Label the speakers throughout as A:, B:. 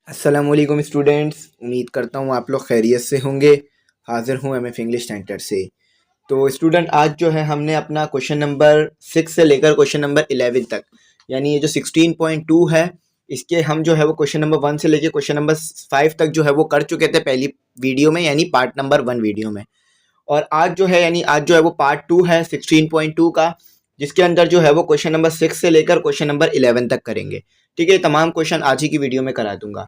A: अस्सलामुअलैकुम स्टूडेंट्स, उम्मीद करता हूँ आप लोग खैरियत से होंगे। हाज़िर हूँ एमएफ इंग्लिश सेंटर से। तो स्टूडेंट, आज जो है हमने अपना क्वेश्चन नंबर 6 से लेकर क्वेश्चन नंबर 11 तक, यानी ये जो 16.2 है, इसके हम जो है वो क्वेश्चन नंबर 1 से लेकर क्वेश्चन नंबर 5 तक जो है वो कर चुके थे पहली वीडियो में, यानी पार्ट नंबर 1 वीडियो में। और आज जो है वो पार्ट 2 है 16.2 का, जिसके अंदर जो है वो क्वेश्चन नंबर 6 से लेकर क्वेश्चन नंबर 11 तक करेंगे। ठीक है, तमाम क्वेश्चन आज ही की वीडियो में करा दूंगा।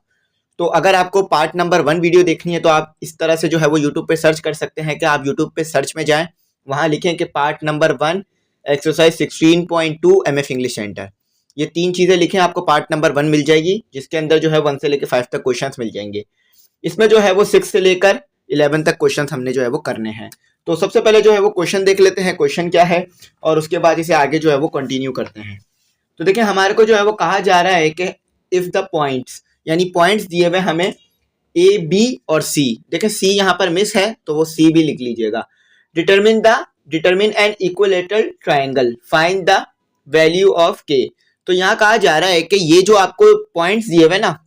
A: तो अगर आपको पार्ट नंबर 1 वीडियो देखनी है तो आप इस तरह से जो है वो यूट्यूब पे सर्च कर सकते हैं कि आप यूट्यूब पे सर्च में जाएं, वहां लिखें कि part number 1 exercise 16.2 MF English centre. ये तीन चीज़ें लिखें, आपको पार्ट नंबर 1 मिल जाएगी, जिसके अंदर जो है 1 से लेकर 5 तक क्वेश्चन मिल जाएंगे। इसमें जो है वो 6 से लेकर 11 तक क्वेश्चन हमने जो है वो करने हैं। तो सबसे पहले जो है वो क्वेश्चन देख लेते हैं, क्वेश्चन क्या है, और उसके बाद इसे आगे जो है वो कंटिन्यू करते हैं। तो देखिए, हमारे को जो है वो कहा जा रहा है कि इफ द पॉइंट्स, यानी पॉइंट्स दिए हुए हमें ए बी और सी। देखिए सी यहाँ पर मिस है तो वो सी भी लिख लीजिएगा। Determine an equilateral triangle, find the value of के। तो यहाँ कहा जा रहा है कि ये जो आपको पॉइंट्स दिए हुए ना,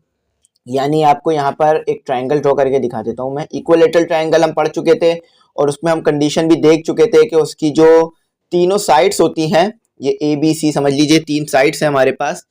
A: यानी आपको यहाँ पर एक ट्राइंगल ड्रॉ करके दिखा देता हूँ मैं। इक्विलेटरल ट्राइंगल हम पढ़ चुके थे और उसमें हम कंडीशन भी देख चुके थे कि उसकी जो तीनों साइड्स होती हैं, ये ए बी सी समझ लीजिए, तीन साइड्स हैं हमारे पास।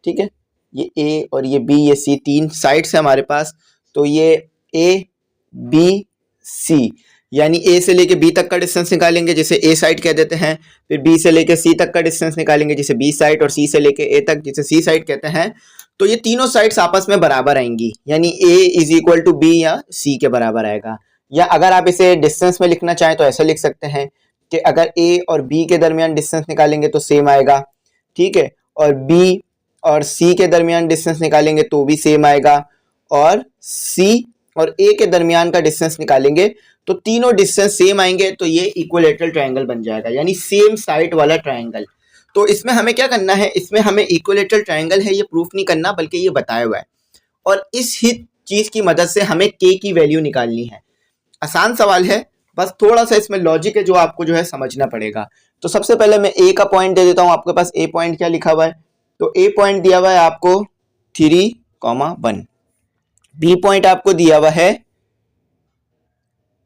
A: ठीक है, ये ए और ये बी, ये सी, तीन साइड्स है हमारे पास। तो ये ए बी सी, यानी ए से लेके बी तक का डिस्टेंस निकालेंगे जिसे ए साइड कह देते हैं, फिर बी से लेके सी तक का डिस्टेंस निकालेंगे जिसे बी साइड, और सी से लेके ए तक जिसे सी साइड कहते हैं। तो ये तीनों साइड्स आपस में बराबर आएंगी, यानी ए इज इक्वल टू बी या सी के बराबर आएगा। या अगर आप इसे डिस्टेंस में लिखना चाहें तो ऐसा लिख सकते हैं कि अगर ए और बी के दरमियान डिस्टेंस निकालेंगे तो सेम आएगा। ठीक है, और बी और सी के दरमियान डिस्टेंस निकालेंगे तो भी सेम आएगा, और सी और ए के दरमियान का डिस्टेंस निकालेंगे तो तीनों डिस्टेंस सेम आएंगे। तो ये इक्विलेटरल ट्रायंगल बन जाएगा, यानी सेम साइड वाला ट्रायंगल। तो इसमें हमें क्या करना है, इसमें हमें इक्विलेटरल ट्रायंगल है ये प्रूफ नहीं करना, बल्कि ये बताया हुआ है, और इस ही चीज की मदद से हमें के की वैल्यू निकालनी है। आसान सवाल है, बस थोड़ा सा इसमें लॉजिक है जो आपको जो है समझना पड़ेगा। तो सबसे पहले मैं ए का पॉइंट दे देता हूं। आपके पास ए पॉइंट क्या लिखा हुआ है, तो ए पॉइंट दिया हुआ है आपको 3,1, बी पॉइंट आपको दिया हुआ है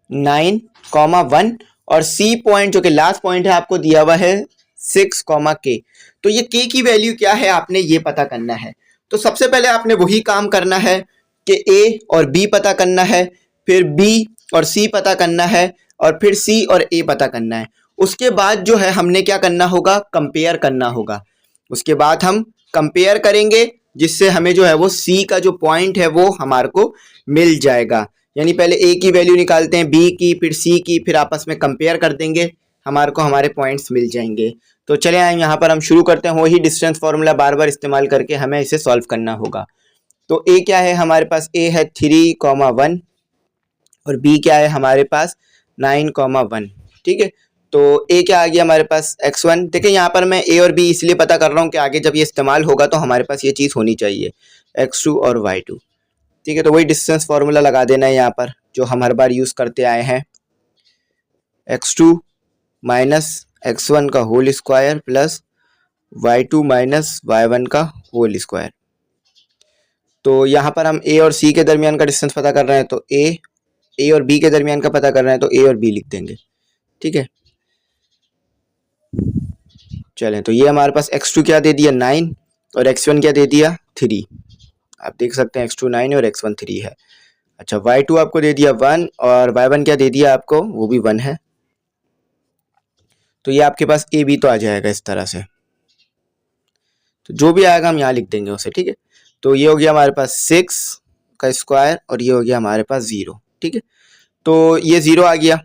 A: 9,1, और सी पॉइंट जो कि लास्ट पॉइंट है आपको दिया हुआ है 6, के। तो ये के की वैल्यू क्या है आपने ये पता करना है। तो सबसे पहले आपने वही काम करना है कि ए और बी पता करना है, फिर बी और सी पता करना है, और फिर सी और ए पता करना है। उसके बाद जो है हमने क्या करना होगा, कंपेयर करना होगा। उसके बाद हम कंपेयर करेंगे जिससे हमें जो है वो सी का जो पॉइंट है वो हमारे को मिल जाएगा। यानी पहले ए की वैल्यू निकालते हैं, बी की, फिर सी की, फिर आपस में कंपेयर कर देंगे, हमारे को हमारे पॉइंट्स मिल जाएंगे। तो चले आए यहाँ पर हम शुरू करते हैं, वही डिस्टेंस फार्मूला बार बार इस्तेमाल करके हमें इसे सॉल्व करना होगा। तो ए क्या है हमारे पास, ए है 3,1, और बी क्या है हमारे पास 9,1। ठीक है, तो ए क्या आ गया हमारे पास x1। देखिए यहाँ पर मैं ए और बी इसलिए पता कर रहा हूँ कि आगे जब ये इस्तेमाल होगा तो हमारे पास ये चीज़ होनी चाहिए, x2 और y2। ठीक है, तो वही डिस्टेंस फार्मूला लगा देना है यहाँ पर जो हम हर बार यूज़ करते आए हैं, x2 माइनस x1 का whole square plus y2 minus y1 का होल स्क्वायर। तो यहाँ पर हम ए और सी के दरमियान का डिस्टेंस पता कर रहे हैं, तो ए और बी के दरमियान का पता कर रहे हैं, तो ए और बी लिख देंगे। ठीक है, चलें, तो ये हमारे पास x2 क्या दे दिया 9, और x1 क्या दे दिया 3। आप देख सकते हैं x2 9 और x1 3 है। अच्छा, y2 आपको दे दिया 1, और y1 क्या दे दिया आपको, वो भी 1 है। तो ये आपके पास ए बी तो आ जाएगा इस तरह से, तो जो भी आएगा हम यहाँ लिख देंगे उसे। ठीक है, तो ये हो गया हमारे पास 6 का स्क्वायर, और ये हो गया हमारे पास 0। ठीक है, तो ये 0 आ गया,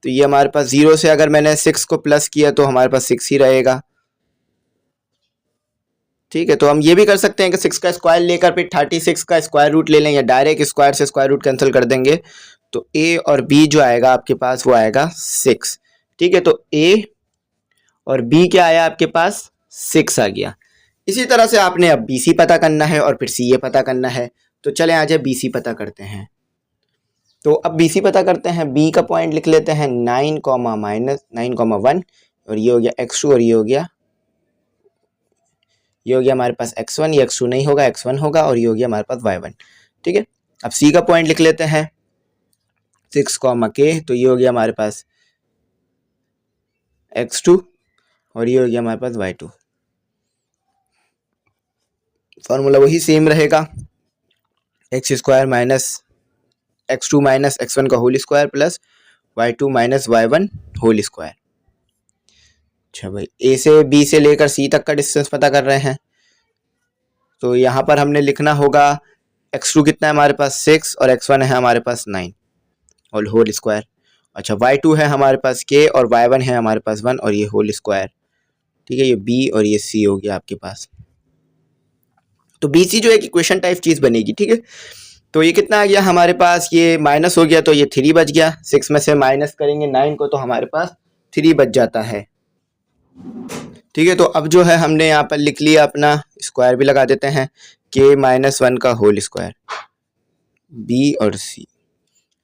A: तो ये हमारे पास 0 से अगर मैंने 6 को प्लस किया तो हमारे पास 6 ही रहेगा। ठीक है, तो हम ये भी कर सकते हैं कि 6 का स्क्वायर लेकर फिर 36 का स्क्वायर रूट ले लें, या डायरेक्ट स्क्वायर से स्क्वायर रूट कैंसिल कर देंगे। तो ए और बी जो आएगा आपके पास वो आएगा 6। ठीक है, तो ए और बी क्या आया आपके पास 6 आ गया। इसी तरह से आपने अब बी सी पता करना है और फिर सी ए पता करना है। तो चलें आ जाए बी सी पता करते हैं। तो अब बी सी पता करते हैं, बी का पॉइंट लिख लेते हैं 9,1, और ये हो गया x2, और ये हो गया हमारे पास x1। ये x2 नहीं होगा, x1 होगा, और ये हो गया हमारे पास y1। ठीक है, अब सी का पॉइंट लिख लेते हैं 6, तो ये हो गया हमारे पास x2 और ये हो गया हमारे पास y2। फॉर्मूला वही सेम रहेगा, x² minus x2 minus x1 का whole square plus y2 minus y1 whole square. अच्छा भाई, ए से बी से लेकर सी तक का डिस्टेंस पता कर रहे हैं, तो यहाँ पर हमने लिखना होगा x2 कितना है हमारे पास 6 और x1 है हमारे पास 9 और होल स्क्वायर। अच्छा, y2 है हमारे पास k और y1 है हमारे पास 1 और ये होल स्क्वायर। ठीक है, ये b और ये c हो गया आपके पास। तो BC जो है कि क्वेश्चन टाइप चीज़ बनेगी। ठीक है, तो ये कितना आ गया हमारे पास, ये माइनस हो गया तो ये 3 बच गया, 6 में से माइनस करेंगे 9 को तो हमारे पास 3 बच जाता है। ठीक है, तो अब जो है हमने यहाँ पर लिख लिया अपना, स्क्वायर भी लगा देते हैं, k-1 का होल स्क्वायर, B और C।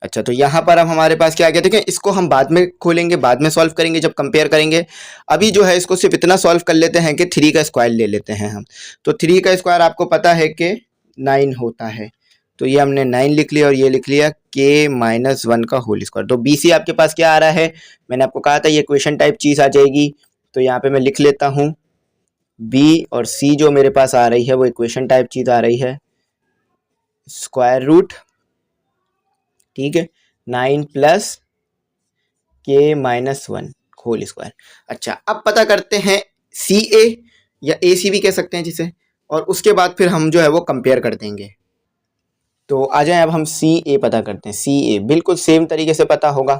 A: अच्छा, तो यहाँ पर अब हमारे पास क्या आ गया, देखें इसको हम बाद में खोलेंगे, बाद में सॉल्व करेंगे जब कंपेयर करेंगे। अभी जो है इसको सिर्फ इतना सॉल्व कर लेते हैं कि 3 का स्क्वायर ले लेते हैं हम। तो 3 का स्क्वायर आपको पता है कि 9 होता है, तो ये हमने 9 लिख लिया और ये लिख लिया k-1 का होल स्क्वायर। तो BC आपके पास क्या आ रहा है, मैंने आपको कहा था ये क्वेश्चन टाइप चीज़ आ जाएगी, तो यहाँ पे मैं लिख लेता हूँ B और C जो मेरे पास आ रही है वो इक्वेशन टाइप चीज़ आ रही है, स्क्वायर रूट, ठीक है, 9 प्लस k-1 होल स्क्वायर। अच्छा, अब पता करते हैं CA या AC भी कह सकते हैं जिसे, और उसके बाद फिर हम जो है वो कंपेयर कर देंगे। तो आ जाएं अब हम CA पता करते हैं। CA बिल्कुल सेम तरीके से पता होगा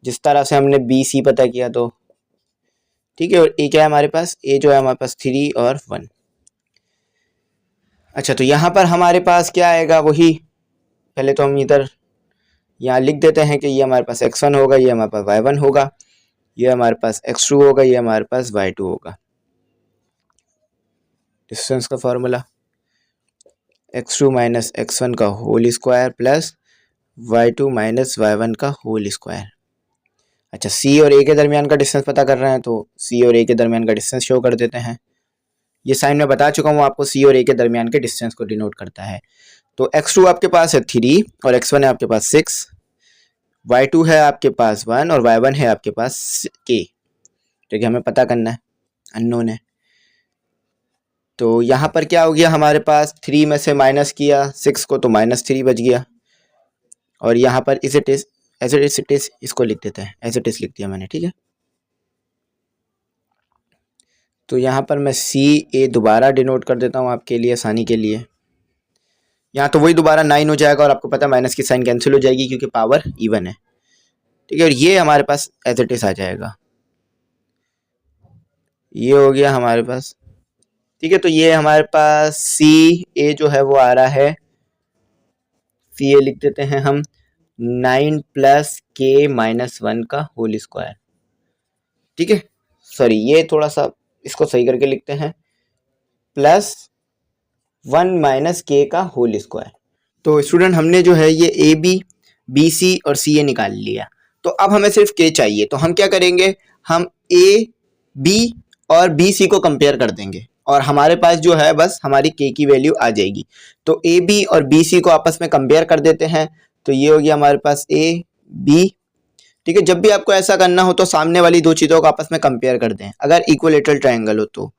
A: जिस तरह से हमने BC पता किया, तो ठीक है, और A क्या है हमारे पास, A जो है हमारे पास 3 और 1। अच्छा, तो यहाँ पर हमारे पास क्या आएगा, वही पहले तो हम इधर यहाँ लिख देते हैं कि ये हमारे पास x1 होगा, ये हमारे पास y1 होगा, ये हमारे पास x2 होगा, ये हमारे पास y2 होगा। डिस्टेंस का फॉर्मूला x2 माइनस x1 का whole square plus y2 minus y1 का होल स्क्वायर। अच्छा, C और A के दरमियान का डिस्टेंस पता कर रहे हैं, तो C और A के दरमियान का डिस्टेंस शो कर देते हैं। ये साइन मैं बता चुका हूँ आपको, C और A के दरमियान के डिस्टेंस को डिनोट करता है। तो x2 आपके पास है 3 और x1 है आपके पास 6, y2 है आपके पास 1 और y1 है आपके पास k, जो कि हमें पता करना है, अननोन है। तो यहाँ पर क्या हो गया हमारे पास, 3 में से माइनस किया 6 को तो -3 बच गया, और यहाँ पर एज इट इज इसको लिख देते हैं, एज इट इज लिख दिया मैंने। ठीक है, तो यहाँ पर मैं CA दोबारा डिनोट कर देता हूँ आपके लिए आसानी के लिए। यहाँ तो वही दोबारा 9 हो जाएगा और आपको पता है माइनस की साइन कैंसिल हो जाएगी क्योंकि पावर इवन है। ठीक है, और ये हमारे पास एज इट इज आ जाएगा, ये हो गया हमारे पास। ठीक है, तो ये हमारे पास CA जो है वो आ रहा है, CA लिख देते हैं हम 9 प्लस k-1 का होल स्क्वायर। ठीक है, सॉरी ये थोड़ा सा इसको सही करके लिखते हैं, प्लस 1 माइनस k का होल स्क्वायर। तो स्टूडेंट हमने जो है ये AB, BC और CA निकाल लिया, तो अब हमें सिर्फ k चाहिए। तो हम क्या करेंगे, हम AB और BC को कंपेयर कर देंगे और हमारे पास जो है बस हमारी k की वैल्यू आ जाएगी। तो AB और BC को आपस में कंपेयर कर देते हैं, तो ये हो गया हमारे पास AB। ठीक है, जब भी आपको ऐसा करना हो तो सामने वाली दो चीज़ों को आपस में कंपेयर कर दें अगर इक्विलेटरल ट्रायंगल हो तो।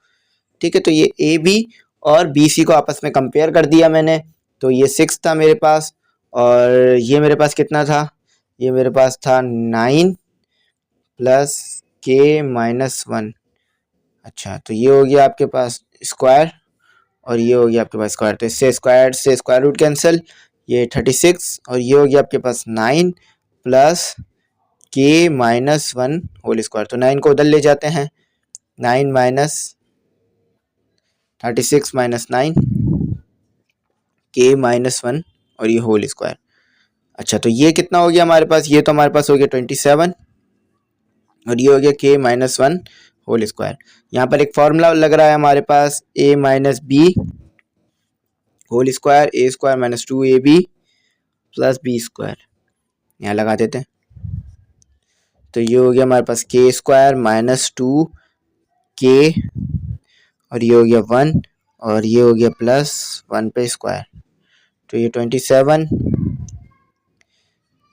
A: ठीक है, तो ये AB और BC को आपस में कंपेयर कर दिया मैंने, तो ये 6 था मेरे पास और ये मेरे पास कितना था, ये मेरे पास था 9 प्लस k-1। अच्छा, तो ये हो गया आपके पास स्क्वायर और ये हो गया आपके पास स्क्वायर, तो इससे स्क्वायर से स्क्वायर रूट कैंसिल, ये 36 और ये हो गया आपके पास 9 प्लस k-1 होल स्क्वायर। तो 9 को उधर ले जाते हैं, 9 माइनस 36 माइनस 9 k-1 और ये होल स्क्वायर। अच्छा, तो ये कितना हो गया हमारे पास, ये तो हमारे पास हो गया 27 और ये हो गया k-1 होल स्क्वायर। यहाँ पर एक फॉर्मूला लग रहा है हमारे पास, a minus B whole square, a square minus 2ab plus b square, यहाँ लगा देते हैं। तो ये हो गया हमारे पास k स्क्वायर माइनस 2k और ये हो गया 1 और ये हो गया प्लस 1 पे स्क्वायर। तो ये 27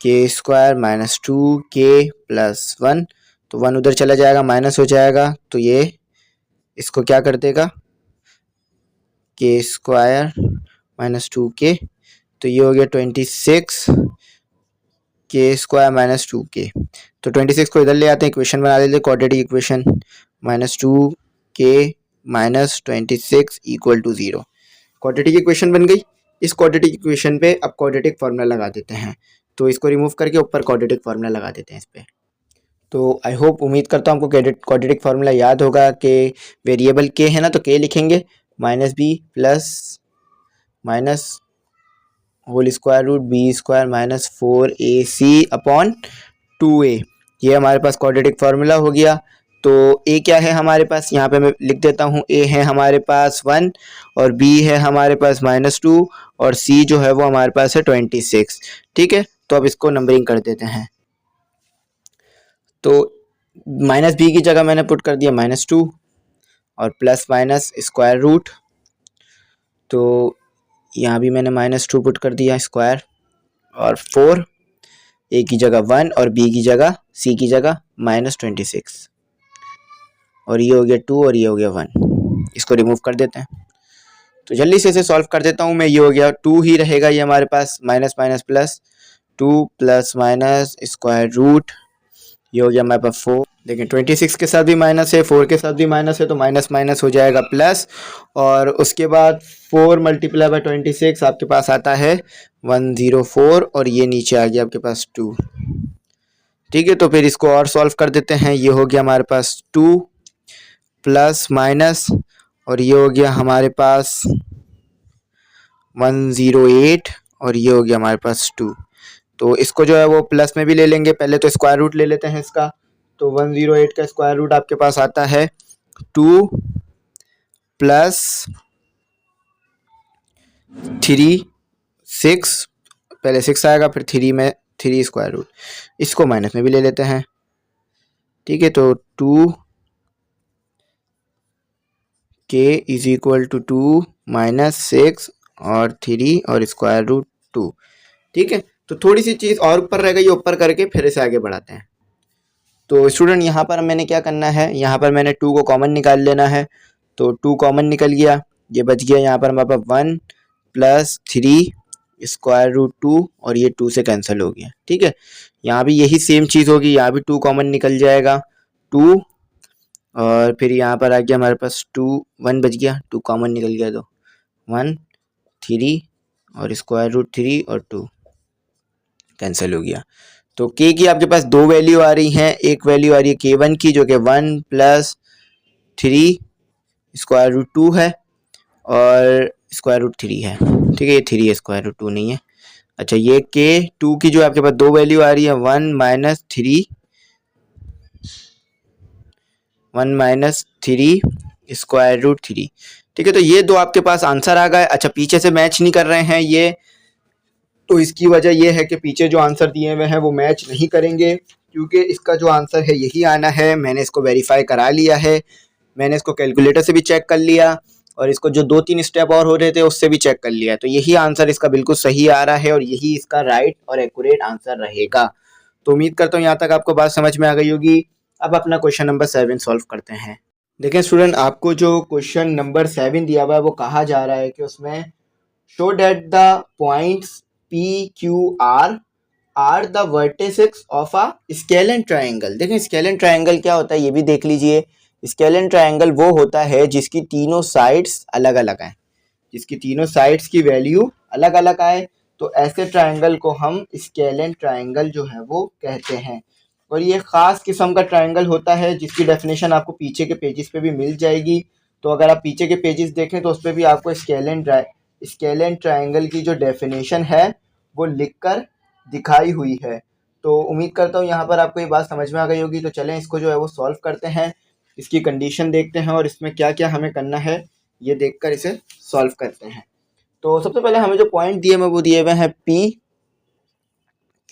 A: के स्क्वायर माइनस 2k प्लस 1, तो 1 उधर चला जाएगा, माइनस हो जाएगा, तो ये इसको क्या कर देगा, के स्क्वायर माइनस 2k, तो ये हो गया 26 के स्क्वायर माइनस 2k। तो 26 को इधर ले आते हैं, इक्वेशन बना लेते हैं, quadratic equation, minus 2k minus 26 equal to 0। Quadratic equation बन गई। इस क्वाड्रेटिक इक्वेशन पे अब क्वाड्रेटिक फार्मूला लगा देते हैं, तो इसको रिमूव करके ऊपर क्वाड्रेटिक फार्मूला लगा देते हैं इस पे। तो आई होप, उम्मीद करता हूँ आपको क्वाड्रेटिक फार्मूला याद होगा कि वेरिएबल के है ना, तो के लिखेंगे minus B plus minus whole square root B square minus 4ac upon 2a। ये हमारे पास क्वाड्रेटिक फार्मूला हो गया। तो a क्या है हमारे पास, यहाँ पे मैं लिख देता हूँ, a है हमारे पास 1 और b है हमारे पास -2 और c जो है वो हमारे पास है 26। ठीक है, तो अब इसको नंबरिंग कर देते हैं। तो माइनस b की जगह मैंने पुट कर दिया -2 और प्लस माइनस स्क्वायर रूट, तो यहाँ भी मैंने -2 पुट कर दिया स्क्वायर, और 4, a की जगह 1 और b की जगह c की जगह -26, और ये हो गया 2 और ये हो गया 1। इसको रिमूव कर देते हैं, तो जल्दी से इसे सॉल्व कर देता हूँ मैं। ये हो गया 2 ही रहेगा ये हमारे पास, minus minus plus, 2 plus minus square root, ये हो गया हमारे पास 4। देखें 26 के साथ भी माइनस है, 4 के साथ भी माइनस है, तो माइनस माइनस हो जाएगा प्लस, और उसके बाद 4 मल्टीप्लाई बाय 26 आपके पास आता है 104, और ये नीचे आ गया आपके पास 2। ठीक है, तो फिर इसको और सॉल्व कर देते हैं। ये हो गया हमारे पास 2 प्लस माइनस, और ये हो गया हमारे पास 108, और ये हो गया हमारे पास 2। तो इसको जो है वो प्लस में भी ले लेंगे, पहले तो स्क्वायर रूट ले लेते हैं इसका। तो 108 का स्क्वायर रूट आपके पास आता है 2 प्लस 3 6, पहले 6 आएगा फिर 3 में 3 स्क्वायर रूट, इसको माइनस में भी ले लेते हैं। ठीक है, तो 2 k is equal to 2 minus 6 और 3 और स्क्वायर रूट 2। ठीक है, तो थोड़ी सी चीज़ और ऊपर रह गई, ऊपर करके फिर इसे आगे बढ़ाते हैं। तो स्टूडेंट यहाँ पर मैंने क्या करना है, यहाँ पर मैंने 2 को कॉमन निकाल लेना है। तो 2 कॉमन निकल गया, ये बच गया यहाँ पर हमारे पास 1 प्लस 3 स्क्वायर रूट 2, और ये 2 से कैंसिल हो गया। ठीक है, यहाँ भी यही सेम चीज़ होगी, यहाँ भी 2 कॉमन निकल जाएगा, 2, और फिर यहाँ पर आ गया हमारे पास 2, 1 बच गया, 2 कॉमन निकल गया, तो 1 3 और स्क्वायर रूट 3 और 2 कैंसिल हो गया। तो k की आपके पास 2 वैल्यू आ रही हैं, एक वैल्यू आ रही है k1 की जो कि 1 प्लस 3 स्क्वायर रूट 2 है और स्क्वायर रूट 3 है। ठीक है, ये 3 है, स्क्वायर रूट 2 नहीं है। अच्छा, ये k2 की जो आपके पास 2 वैल्यू आ रही है 1 माइनस 3 स्क्वायर रूट 3। ठीक है, तो ये दो आपके पास आंसर आ गए। अच्छा, पीछे से मैच नहीं कर रहे हैं ये, तो इसकी वजह यह है कि पीछे जो आंसर दिए हुए हैं वो मैच नहीं करेंगे, क्योंकि इसका जो आंसर है यही आना है। मैंने इसको वेरीफाई करा लिया है, मैंने इसको कैलकुलेटर से भी चेक कर लिया, और इसको जो 2-3 स्टेप और हो रहे थे उससे भी चेक कर लिया, तो यही आंसर इसका बिल्कुल सही आ रहा है और यही इसका राइट और एक्यूरेट आंसर रहेगा। तो उम्मीद करता हूँ यहाँ तक आपको बात समझ में आ गई होगी। अब अपना क्वेश्चन नंबर 7 सॉल्व करते हैं। देखें स्टूडेंट, आपको जो क्वेश्चन नंबर 7 दिया हुआ है वो कहा जा रहा है कि उसमें show that the points P Q R are the vertices of a scalene triangle. देखें स्केलन ट्रायंगल क्या होता है ये भी देख लीजिए। स्केलन ट्रायंगल वो होता है जिसकी तीनों साइड्स अलग अलग आए, जिसकी तीनों साइड्स की वैल्यू अलग अलग आए, तो ऐसे ट्रायंगल को हम स्केलन ट्रायंगल जो है वो कहते हैं। और ये ख़ास किस्म का ट्रायंगल होता है जिसकी डेफिनेशन आपको पीछे के पेजेस पे भी मिल जाएगी। तो अगर आप पीछे के पेजेस देखें तो उस पर भी आपको स्केलन ट्रायंगल की जो डेफिनेशन है वो लिखकर दिखाई हुई है। तो उम्मीद करता हूँ यहाँ पर आपको ये बात समझ में आ गई होगी। तो चलें इसको जो है वो सॉल्व करते हैं, इसकी कंडीशन देखते हैं और इसमें क्या क्या हमें करना है ये देखकर इसे सॉल्व करते हैं। तो सबसे पहले हमें जो पॉइंट दिए हुए वो दिए हुए हैं P,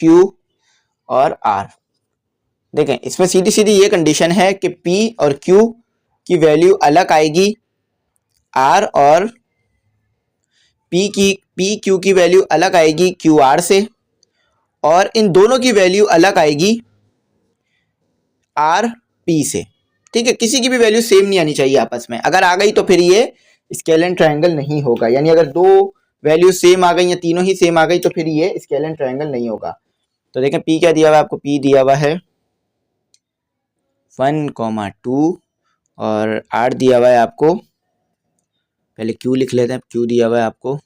A: Q और R। देखें इसमें सीधी सीधी ये कंडीशन है कि P और Q की वैल्यू अलग आएगी, R और पी क्यू की वैल्यू अलग आएगी क्यू आर से, और इन दोनों की वैल्यू अलग आएगी आर पी से। ठीक है, किसी की भी वैल्यू सेम नहीं आनी चाहिए आपस में। अगर आ गई तो फिर ये स्केलेन ट्रायंगल नहीं होगा, यानी अगर दो वैल्यू सेम आ गई या तीनों ही सेम आ गई तो फिर ये स्केलेन ट्रायंगल नहीं होगा। तो देखें पी क्या दिया हुआ है आपको, पी दिया हुआ है 1,2 और आर दिया हुआ है आपको, पहले क्यू लिख लेते हैं, क्यू दिया हुआ है आपको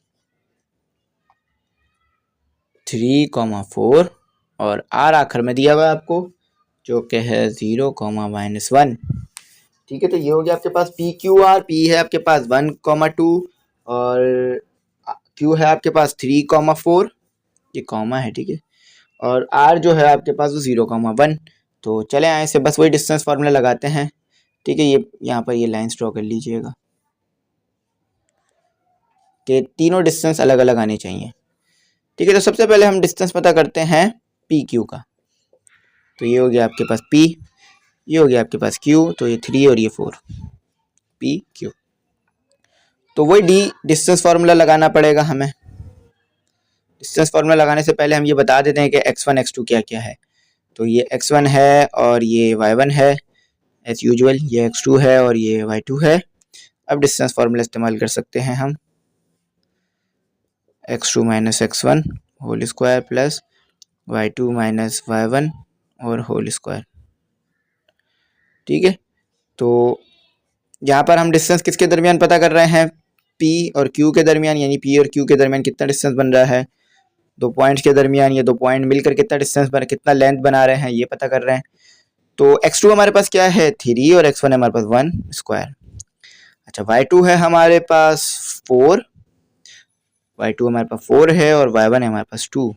A: 3,4 और आर आखिर में दिया हुआ है आपको जो कि है 0,-1। ठीक है, तो ये हो गया आपके पास पी क्यू आर। पी है आपके पास 1,2 और क्यू है आपके पास 3,4, ये कॉमा है। ठीक है, और आर जो है आपके पास वो 0,1। तो चले आए से बस वही डिस्टेंस फार्मूला लगाते हैं। ठीक है, ये यहाँ पर ये लाइन्स ड्रॉ कर लीजिएगा कि तीनों डिस्टेंस अलग अलग आने चाहिए। ठीक है, तो सबसे पहले हम डिस्टेंस पता करते हैं पी क्यू का। तो ये हो गया आपके पास पी, ये हो गया आपके पास क्यू, तो ये 3 और ये 4, पी क्यू। तो वही डी डिस्टेंस फार्मूला लगाना पड़ेगा हमें। डिस्टेंस फार्मूला लगाने से पहले हम ये बता देते हैं कि x1 x2 क्या क्या है। तो ये x1 है और ये y1 है एज यूजुअल, ये x2 है और ये y2 है। अब डिस्टेंस फार्मूला इस्तेमाल कर सकते हैं हम, x2 minus x1 whole square plus y2 minus y1 और होल स्क्वायर। ठीक है, तो यहाँ पर हम डिस्टेंस किसके दरमियान पता कर रहे हैं, P और Q के दरमियान, यानी P और Q के दरमियान कितना डिस्टेंस बन रहा है, दो पॉइंट्स के दरमियान, ये दो पॉइंट मिलकर कितना डिस्टेंस बना, कितना लेंथ बना रहे हैं ये पता कर रहे हैं। तो x2 हमारे पास क्या है 3 और x1 हमारे पास 1 स्क्वायर। अच्छा, y2 है हमारे पास 4, y2 हमारे पास 4 है और y1 है हमारे पास 2।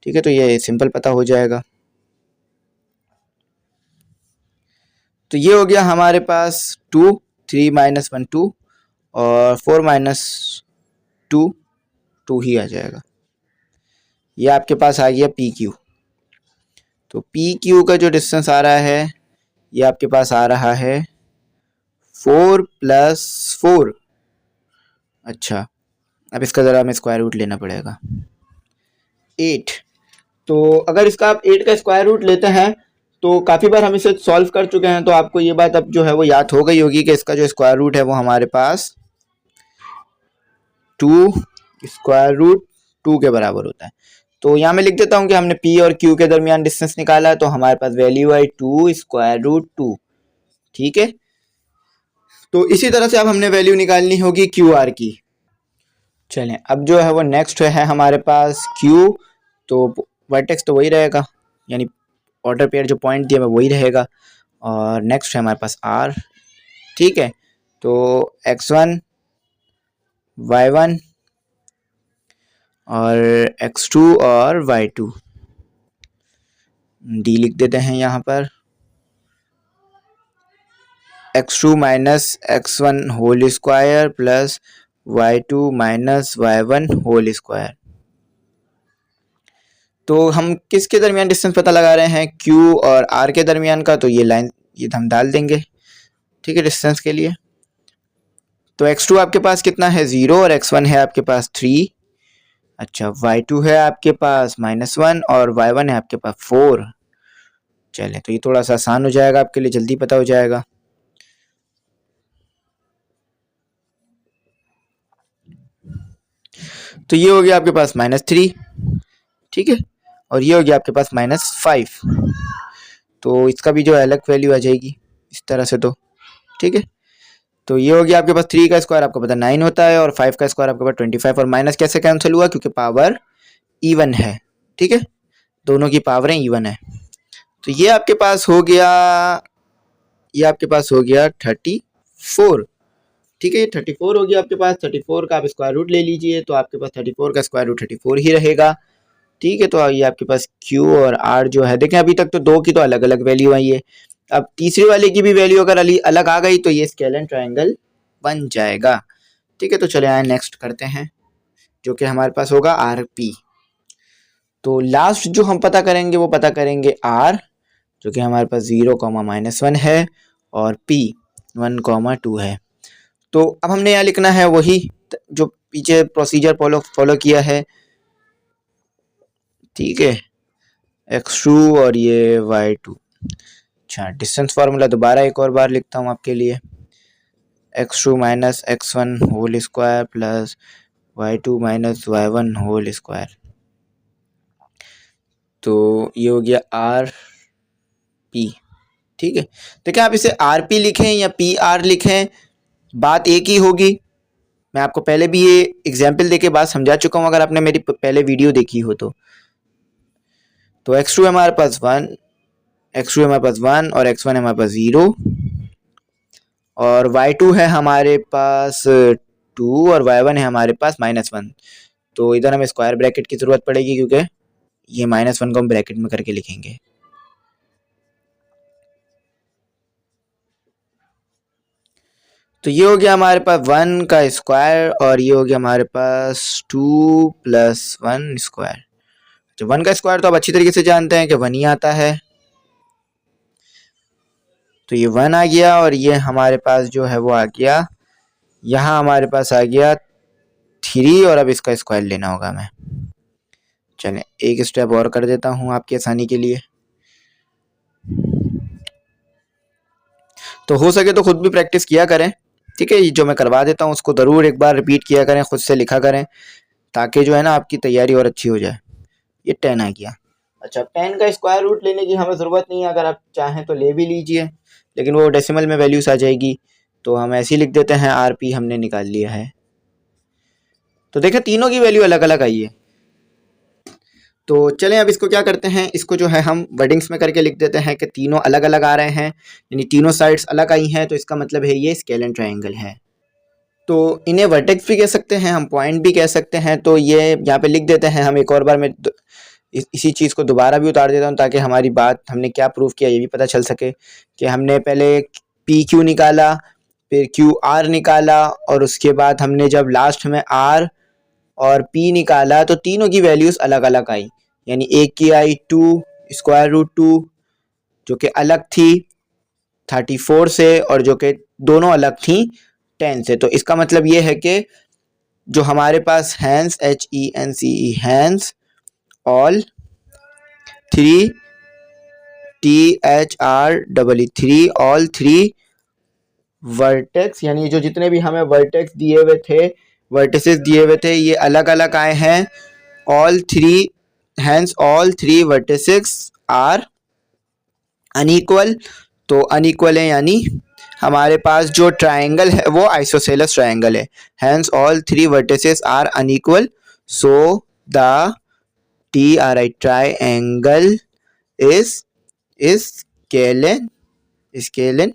A: ठीक है, तो ये सिंपल पता हो जाएगा। तो ये हो गया हमारे पास 2, 3 माइनस 1 2 और 4 माइनस 2 2 ही आ जाएगा। ये आपके पास आ गया पी क्यू। तो पी क्यू का जो डिस्टेंस आ रहा है ये आपके पास आ रहा है 4 प्लस 4। अच्छा, अब इसका ज़रा हमें स्क्वायर रूट लेना पड़ेगा 8। तो अगर इसका आप 8 का स्क्वायर रूट लेते हैं तो काफ़ी बार हम इसे सॉल्व कर चुके हैं, तो आपको ये बात अब जो है वो याद हो गई होगी कि इसका जो स्क्वायर रूट है वो हमारे पास 2 स्क्वायर रूट 2 के बराबर होता है। तो यहाँ मैं लिख देता हूँ कि हमने P और Q के दरमियान डिस्टेंस निकाला है, तो हमारे पास वैल्यू आई 2 स्क्वायर रूट 2। ठीक है, तो इसी तरह से अब हमने वैल्यू निकालनी होगी QR की। चलें, अब जो है वो नेक्स्ट है हमारे पास Q। तो वर्टेक्स तो वही रहेगा, यानी ऑर्डर पेयर जो पॉइंट दिया है वही रहेगा, और नेक्स्ट है हमारे पास R। ठीक है, तो x1 y1 और x2 और y2 D लिख देते हैं यहाँ पर, x2 minus x1 whole square plus y2 minus y1 whole square. तो हम किसके दरमियान डिस्टेंस पता लगा रहे हैं, Q और R के दरमियान का। तो ये लाइन ये हम डाल देंगे। ठीक है, डिस्टेंस के लिए तो x2 आपके पास कितना है 0 और x1 है आपके पास 3। अच्छा, y2 है आपके पास -1 और y1 है आपके पास 4। चलें, तो ये थोड़ा सा आसान हो जाएगा आपके लिए, जल्दी पता हो जाएगा। तो ये हो गया आपके पास -3। ठीक है, और ये हो गया आपके पास -5। तो इसका भी जो अलग वैल्यू आ जाएगी इस तरह से। तो ठीक है, तो ये हो गया आपके पास 3 का स्क्वायर आपको पता 9 होता है और 5 का स्क्वायर आपके पास 25। और माइनस कैसे कैंसिल हुआ, क्योंकि पावर इवन है। ठीक है, दोनों की पावरें इवन है। तो ये आपके पास हो गया, ये आपके पास हो गया 34। ठीक है, ये 34 हो गया आपके पास। 34 का आप स्क्वायर रूट ले लीजिए, तो आपके पास 34 का स्क्वायर रूट 34 ही रहेगा। ठीक है, तो ये आपके पास Q और R जो है, देखें अभी तक तो दो की तो अलग अलग वैल्यू आई है। अब तीसरी वाले की भी वैल्यू अगर अलग आ गई तो ये स्केलेन ट्रायंगल बन जाएगा। ठीक है, तो चले आए नेक्स्ट करते हैं, जो कि हमारे पास होगा RP। तो लास्ट जो हम पता करेंगे वो पता करेंगे R, जो कि हमारे पास 0,-1 है और P 1,2 है। तो अब हमने यहाँ लिखना है वही जो पीछे प्रोसीजर फॉलो किया है, ठीक है, x2 और ये y2। अच्छा, डिस्टेंस फार्मूला दोबारा एक और बार लिखता हूँ आपके लिए, x2 minus x1 whole square plus y2 minus y1 whole square. तो ये हो गया आर पी, ठीक है। तो क्या आप इसे आर पी लिखें या पी आर लिखें, बात एक ही होगी। मैं आपको पहले भी ये एग्जाम्पल देके बात समझा चुका हूँ, अगर आपने मेरी पहले वीडियो देखी हो तो। x2 हमारे पास 1, x2 हमारे पास 1 और x1 हमारे पास 0 और y2 है हमारे पास 2 और y1 है हमारे पास -1। तो इधर हमें स्क्वायर ब्रैकेट की जरूरत पड़ेगी क्योंकि ये -1 को हम ब्रैकेट में करके लिखेंगे। तो ये हो गया हमारे पास 1 का स्क्वायर और ये हो गया हमारे पास 2 + 1 स्क्वायर। तो 1 का स्क्वायर तो आप अच्छी तरीके से जानते हैं कि 1 ही आता है, तो ये 1 आ गया और ये हमारे पास जो है वो आ गया, यहाँ हमारे पास आ गया 3 और अब इसका स्क्वायर लेना होगा हमें। चलें एक स्टेप और कर देता हूँ आपकी आसानी के लिए। तो हो सके तो खुद भी प्रैक्टिस किया करें, ठीक है। ये जो मैं करवा देता हूँ उसको ज़रूर एक बार रिपीट किया करें, खुद से लिखा करें, ताकि जो है ना आपकी तैयारी और अच्छी हो जाए। ये 10 आ गया। अच्छा, 10 का स्क्वायर रूट लेने की हमें ज़रूरत नहीं है, अगर आप चाहें तो ले भी लीजिए, लेकिन वो डेसिमल में वैल्यूज आ जाएगी, तो हम ऐसे ही लिख देते हैं आर पी हमने निकाल लिया है। तो देखें तीनों की वैल्यू अलग अलग आई है। तो चलें अब इसको क्या करते हैं, इसको जो है हम वर्डिंग्स में करके लिख देते हैं कि तीनों अलग अलग आ रहे हैं, यानी तीनों साइड्स अलग आई हैं, तो इसका मतलब है ये स्केल एंड ट्रायंगल है। तो इन्हें वर्टेक्स भी कह सकते हैं, हम पॉइंट भी कह सकते हैं। तो ये यहाँ पे लिख देते हैं हम, एक और बार मैं इसी चीज़ को दोबारा भी उतार देता हूँ ताकि हमारी बात हमने क्या प्रूव किया ये भी पता चल सके कि हमने पहले पी क्यू निकाला, फिर क्यू आर निकाला और उसके बाद हमने जब लास्ट में आर और पी निकाला तो तीनों की वैल्यूज़ अलग अलग आई, यानी एक की आई 2 √2 जो कि अलग थी 34 से और जो कि दोनों अलग थी 10 से। तो इसका मतलब ये है कि जो हमारे पास hence HENCE hence all 3 THREE all 3 vertex, यानी जो जितने भी हमें वर्टेक्स दिए हुए थे, वर्टिसेस दिए हुए थे, ये अलग अलग आए हैं। All 3 hence all 3 vertices are unequal. तो अनइक्वल है यानी हमारे पास जो ट्रायंगल है वो आइसोसेलेस ट्रायंगल है। Hence all 3 vertices are unequal, so the TRI triangle is scalene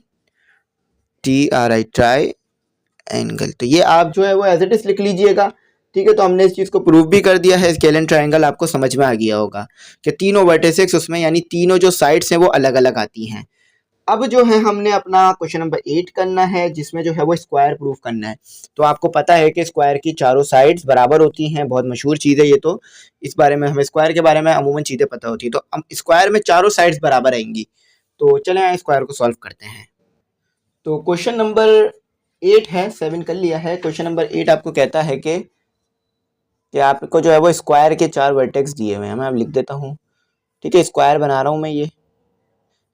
A: TRI triangle. तो ये आप जो है वो एज इट इज लिख लीजिएगा, ठीक है। तो हमने इस चीज़ को प्रूव भी कर दिया है, स्केलन ट्रायंगल आपको समझ में आ गया होगा कि तीनों वर्टिसेस उसमें, यानी तीनों जो साइड्स हैं वो अलग अलग आती हैं। अब जो है हमने अपना क्वेश्चन नंबर 8 करना है, जिसमें जो है वो स्क्वायर प्रूफ करना है। तो आपको पता है कि स्क्वायर की चारों साइड्स बराबर होती हैं, बहुत मशहूर चीज़ है ये। तो इस बारे में हमें स्क्वायर के बारे में अमूमन चीज़ें पता होती है। तो हम स्क्वायर में चारों साइड्स बराबर आएंगी। तो चलें आए स्क्वायर को सॉल्व करते हैं। तो क्वेश्चन नंबर 8 है, 7 कर लिया है। क्वेश्चन नंबर 8 आपको कहता है कि आपको जो है वो स्क्वायर के 4 वर्टेक्स दिए हुए हैं। मैं अब लिख देता हूँ, ठीक है। स्क्वायर बना रहा हूँ मैं। ये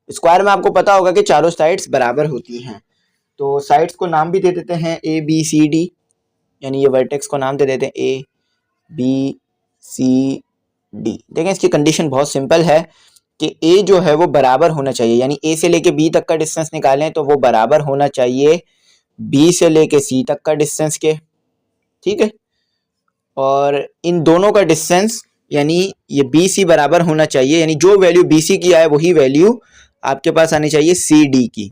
A: स्क्वायर में आपको पता होगा कि चारों साइड्स बराबर होती हैं। तो साइड्स को नाम भी दे देते हैं ABCD, यानी ये वर्टेक्स को नाम दे देते हैं ABCD। देखें इसकी कंडीशन बहुत सिंपल है कि A जो है वो बराबर होना चाहिए, यानी A से लेके B तक का डिस्टेंस निकालें तो वो बराबर होना चाहिए B से लेके C तक का डिस्टेंस के, ठीक है। और इन दोनों का डिस्टेंस यानी ये BC बराबर होना चाहिए, यानी जो वैल्यू BC की आए वही वैल्यू आपके पास आनी चाहिए CD की,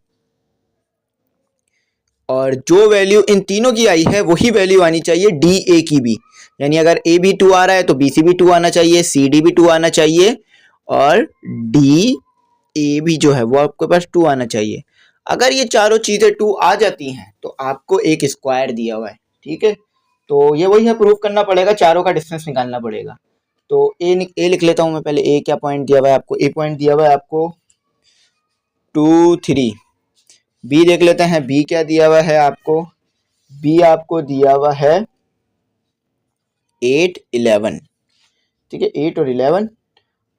A: और जो वैल्यू इन तीनों की आई है वही वैल्यू आनी चाहिए DA की भी। यानी अगर A भी 2 आ रहा है तो BC भी 2 आना चाहिए, CD भी 2 आना चाहिए और DA भी जो है वो आपके पास 2 आना चाहिए। अगर ये चारों चीज़ें 2 आ जाती हैं तो आपको एक स्क्वायर दिया हुआ है, ठीक है। तो ये वही है, प्रूफ करना पड़ेगा, चारों का डिस्टेंस निकालना पड़ेगा। तो ए लिख लेता हूँ मैं पहले। ए क्या पॉइंट दिया हुआ है आपको? ए पॉइंट दिया हुआ है आपको 2 3। बी देख लेते हैं, बी क्या दिया हुआ है आपको? बी आपको दिया हुआ है 8 11, ठीक है, 8 और 11।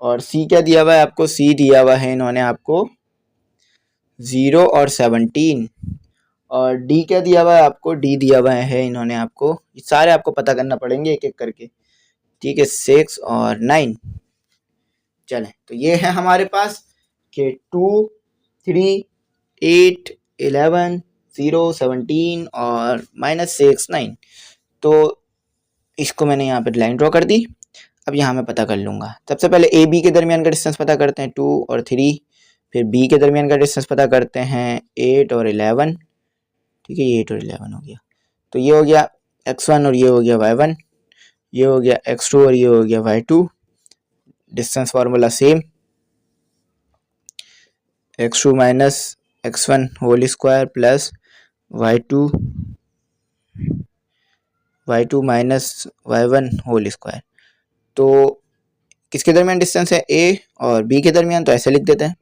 A: और सी क्या दिया हुआ है आपको, सी दिया हुआ है इन्होंने आपको 0 और 17। और डी क्या दिया हुआ है आपको, डी दिया हुआ है इन्होंने आपको, ये सारे आपको पता करना पड़ेंगे एक एक करके, ठीक है, 6 और 9। चलें, तो ये है हमारे पास कि 2 3 8 11 0 17 और -6 9। तो इसको मैंने यहाँ पे लाइन ड्रॉ कर दी। अब यहाँ मैं पता कर लूँगा। सबसे पहले ए बी के दरमियान का डिस्टेंस पता करते हैं 2 और 3, फिर बी के दरमियान का डिस्टेंस पता करते हैं 8 और 11, ठीक है, ये 8 और 11 हो गया। तो ये हो गया x1 और ये हो गया y1, ये हो गया x2 और ये हो गया y2। Distance formula same, x2 minus x1 whole square plus y2 minus y1 whole square. तो किसके दरमियान डिस्टेंस है, a और b के दरमियान, तो ऐसे लिख देते हैं।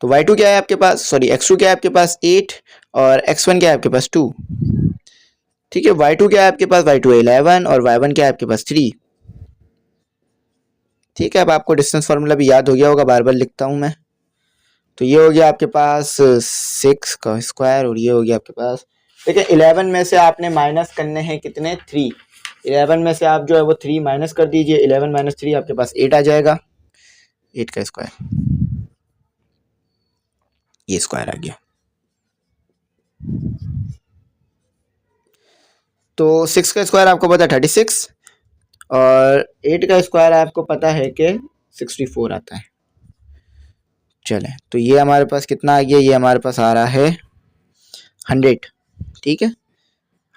A: तो y2 क्या है आपके पास, सॉरी x2 क्या है आपके पास 8 और x1 क्या है आपके पास 2, ठीक है। y2 क्या है आपके पास, y2 11 और y1 क्या है आपके पास 3, ठीक है। अब आपको डिस्टेंस फार्मूला भी याद हो गया होगा, बार बार लिखता हूँ मैं। तो ये हो गया आपके पास 6 का स्क्वायर और ये हो गया आपके पास, देखिए 11 में से आपने माइनस करने हैं कितने, 3। 11 में से आप जो है वो 3 माइनस कर दीजिए, 11 माइनस 3 आपके पास 8 आ जाएगा, 8 का स्क्वायर, ये स्क्वायर आ गया। तो 6 का स्क्वायर आपको पता है 36 और 8 का स्क्वायर आपको पता है कि 64 आता है। चलें, तो ये हमारे पास कितना आ गया, ये हमारे पास आ रहा है 100, ठीक है।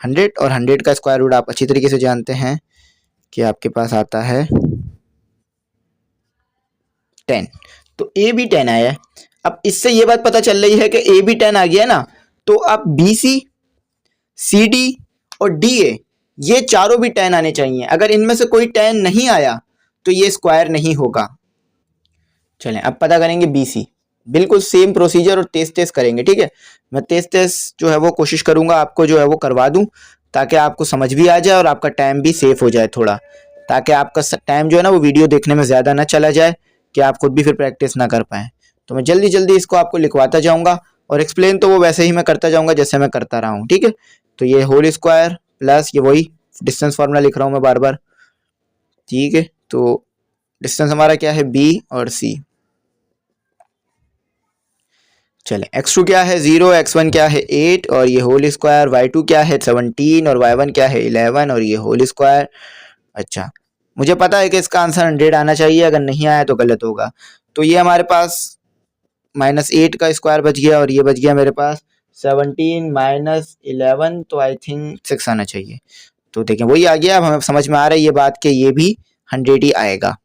A: 100 और 100 का स्क्वायर रूट आप अच्छी तरीके से जानते हैं कि आपके पास आता है 10। तो ए भी 10 आया है। अब इससे ये बात पता चल रही है कि ए भी 10 आ गया है ना, तो अब बी सी, सी डी और डी ए ये चारों भी 10 आने चाहिए। अगर इनमें से कोई 10 नहीं आया तो ये स्क्वायर नहीं होगा। चलें, अब पता करेंगे बी सी, बिल्कुल सेम प्रोसीजर और तेज तेज करेंगे, ठीक है। मैं तेज तेज जो है वो कोशिश करूंगा आपको जो है वो करवा दूं, ताकि आपको समझ भी आ जाए और आपका टाइम भी सेफ हो जाए थोड़ा, ताकि आपका टाइम जो है ना वो वीडियो देखने में ज़्यादा ना चला जाए कि आप खुद भी फिर प्रैक्टिस ना कर पाएँ। तो मैं जल्दी जल्दी इसको आपको लिखवाता जाऊँगा और एक्सप्लेन तो वो वैसे ही मैं करता जाऊँगा जैसे मैं करता रहा हूँ, ठीक है। तो ये होल स्क्वायर प्लस ये वही डिस्टेंस फार्मूला लिख रहा हूँ मैं बार बार, ठीक है। तो डिस्टेंस हमारा क्या है, बी और सी। चले, x2 क्या है 0, x1 क्या है 8 और ये होल स्क्वायर, y2 क्या है 17 और y1 क्या है 11 और ये होल स्क्वायर। अच्छा, मुझे पता है कि इसका आंसर 100 आना चाहिए, अगर नहीं आया तो गलत होगा। तो ये हमारे पास -8 का स्क्वायर बच गया और ये बच गया मेरे पास 17 माइनस 11, तो आई थिंक 6 आना चाहिए। तो देखें वही आ गया। अब हमें समझ में आ रहा है ये बात कि ये भी 100 ही आएगा,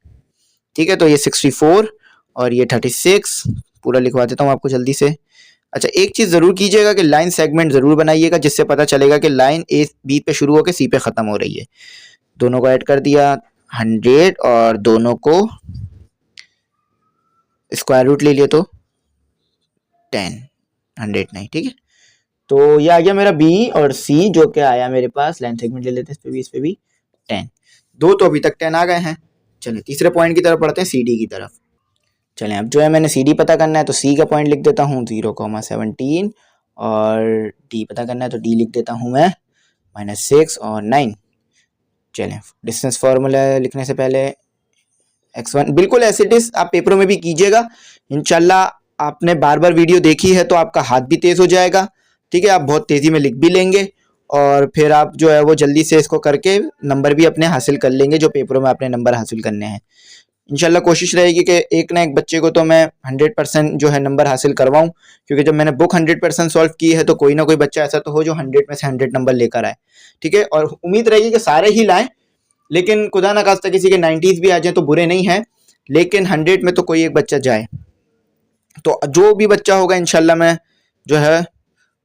A: ठीक है। तो ये 64 और ये 36 पूरा लिखवा देता हूँ आपको जल्दी से। अच्छा, एक चीज़ ज़रूर कीजिएगा कि लाइन सेगमेंट ज़रूर बनाइएगा, जिससे पता चलेगा कि लाइन ए बी पे शुरू होकर सी पे ख़त्म हो रही है। दोनों को ऐड कर दिया 100 और दोनों को स्क्वायर रूट ले लिए तो 10, 100 नहीं, ठीक है। तो ये आ गया मेरा बी और सी, जो कि आया मेरे पास, लाइन सेगमेंट ले लेते हैं इस पे भी 10। दो तो अभी तक 10 आ गए हैं। चलिए तीसरे पॉइंट की तरफ पढ़ते हैं, सी डी की तरफ। चलें, अब जो है मैंने सी डी पता करना है तो सी का पॉइंट लिख देता हूँ 0,17 और डी पता करना है तो डी लिख देता हूँ मैं -6 और 9। चलें, डिस्टेंस फार्मूला लिखने से पहले x1 बिल्कुल एज इट इज आप पेपरों में भी कीजिएगा इंशाल्लाह। आपने बार बार वीडियो देखी है तो आपका हाथ भी तेज हो जाएगा, ठीक है। आप बहुत तेजी में लिख भी लेंगे और फिर आप जो है वो जल्दी से इसको करके नंबर भी अपने हासिल कर लेंगे, जो पेपरों में अपने नंबर हासिल करने हैं। इंशाल्लाह कोशिश रहेगी कि एक ना एक बच्चे को तो मैं 100% जो है नंबर हासिल करवाऊं, क्योंकि जब मैंने बुक 100% सॉल्व की है तो कोई ना कोई बच्चा ऐसा तो हो जो 100 में से 100 नंबर लेकर आए, ठीक है। और उम्मीद रहेगी कि सारे ही लाएं, लेकिन खुदा ना खास्ता किसी के 90s भी आ जाए तो बुरे नहीं है, लेकिन 100 में तो कोई एक बच्चा जाए। तो जो भी बच्चा होगा इंशाल्लाह मैं जो है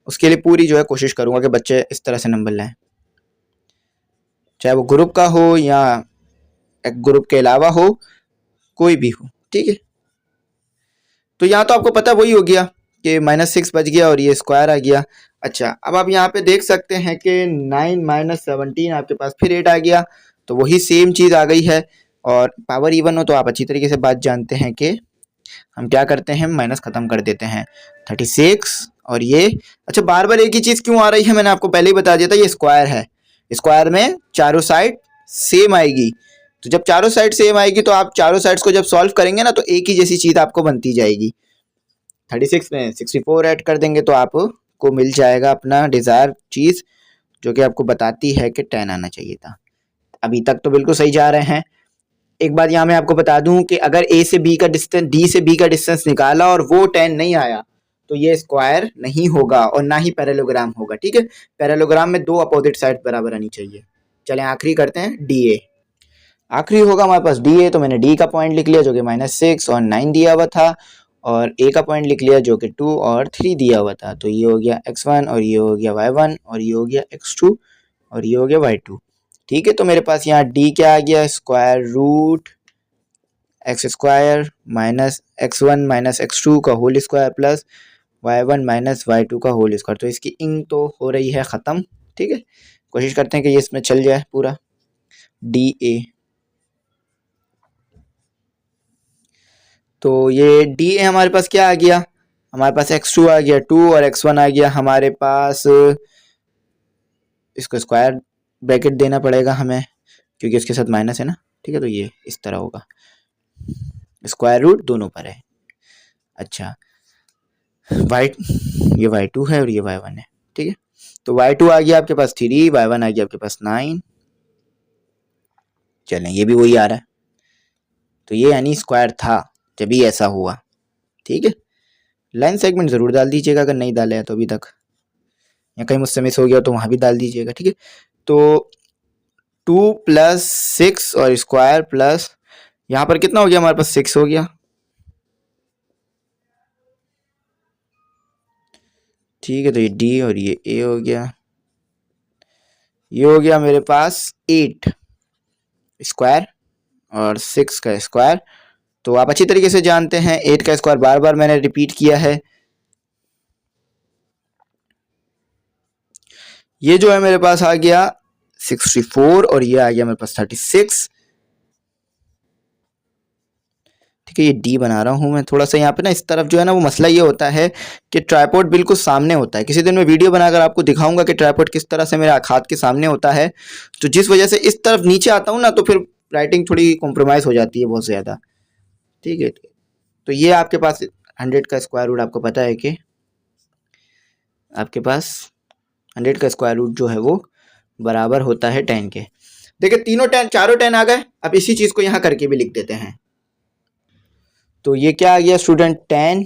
A: उसके लिए पूरी जो है कोशिश करूंगा कि बच्चे इस तरह से नंबर लाएं, चाहे वो ग्रुप का हो या एक ग्रुप के अलावा हो, कोई भी हो, ठीक है। तो यहाँ तो आपको पता वही हो गया कि -6 बच गया और ये स्क्वायर आ गया। अच्छा, अब आप यहाँ पे देख सकते हैं कि 9 - 17 आपके पास फिर 8 आ गया, तो वही सेम चीज़ आ गई है। और पावर इवन हो तो आप अच्छी तरीके से बात जानते हैं कि हम क्या करते हैं, माइनस खत्म कर देते हैं। 36 और ये, अच्छा बार बार एक ही चीज़ क्यों आ रही है, मैंने आपको पहले ही बता दिया था, ये स्क्वायर है। स्क्वायर में चारों साइड सेम आएगी, तो जब चारों साइड सेम आएगी तो आप चारों साइड्स को जब सॉल्व करेंगे ना तो एक ही जैसी चीज़ आपको बनती जाएगी। 36 में 64 ऐड कर देंगे तो आपको मिल जाएगा अपना डिज़ायर चीज़, जो कि आपको बताती है कि 10 आना चाहिए था। अभी तक तो बिल्कुल सही जा रहे हैं। एक बात यहाँ मैं आपको बता दूं कि अगर ए से बी का डिस्टेंस, डी से बी का डिस्टेंस निकाला और वो 10 नहीं आया तो ये स्क्वायर नहीं होगा और ना ही पैरेललोग्राम होगा। ठीक है, पैरेललोग्राम में दो अपोजिट साइड बराबर आनी चाहिए। चलें आखिरी करते हैं, डी ए आखिरी होगा हमारे पास। डी ए, तो मैंने डी का पॉइंट लिख लिया जो कि -6 और 9 दिया हुआ था, और ए का पॉइंट लिख लिया जो कि 2 और 3 दिया हुआ था। तो ये हो गया x1 और ये हो गया y1 और ये हो गया x2 और ये हो गया y2। ठीक है, तो मेरे पास यहाँ डी क्या आ गया, square root X square minus x1 minus x2 का whole square plus y1 minus y2 का होल स्क्वायर। तो इसकी इंक तो हो रही है ख़त्म। ठीक है, कोशिश करते हैं कि ये इसमें चल जाए पूरा। डी ए, तो ये डी ए हमारे पास क्या आ गया, हमारे पास x2 आ गया 2 और x1 आ गया हमारे पास, इसको स्क्वायर ब्रैकेट देना पड़ेगा हमें क्योंकि इसके साथ माइनस है ना। ठीक है, तो ये इस तरह होगा, स्क्वायर रूट दोनों पर है। अच्छा, वाई, ये y2 है और ये y1 है। ठीक है, तो y2 आ गया आपके पास 3, y1 आ गया आपके पास 9। चलें, ये भी वही आ रहा है, तो ये यानी स्क्वायर था जब ही ऐसा हुआ। ठीक है, लाइन सेगमेंट ज़रूर डाल दीजिएगा अगर नहीं डाले हैं तो अभी तक, या कहीं मुझसे मिस हो गया तो वहाँ भी डाल दीजिएगा। ठीक है, तो 2 + 6 और स्क्वायर प्लस यहाँ पर कितना हो गया हमारे पास, 6 हो गया। ठीक है, तो ये डी और ये ए हो गया, ये हो गया मेरे पास 8 स्क्वायर और 6 का स्क्वायर। तो आप अच्छी तरीके से जानते हैं 8 का स्क्वायर बार बार मैंने रिपीट किया है। ये जो है मेरे पास आ गया 64 और ये आ गया मेरे पास 36। ठीक है, ये डी बना रहा हूँ मैं थोड़ा सा यहाँ पे ना, इस तरफ जो है ना वो मसला ये होता है कि ट्राइपॉड बिल्कुल सामने होता है। किसी दिन मैं वीडियो बनाकर आपको दिखाऊंगा कि ट्राइपॉड किस तरह से मेरे हाथ के सामने होता है, तो जिस वजह से इस तरफ नीचे आता हूँ ना तो फिर राइटिंग थोड़ी कॉम्प्रोमाइज़ हो जाती है बहुत ज़्यादा। ठीक है, तो ये आपके पास 100 का स्क्वायर रूट, आपको पता है कि आपके पास 100 का स्क्वायर रूट जो है वो बराबर होता है 10 के। देखिए तीनों 10, चारों 10 आ गए। अब इसी चीज़ को यहाँ करके भी लिख देते हैं। तो ये क्या आ गया स्टूडेंट, 10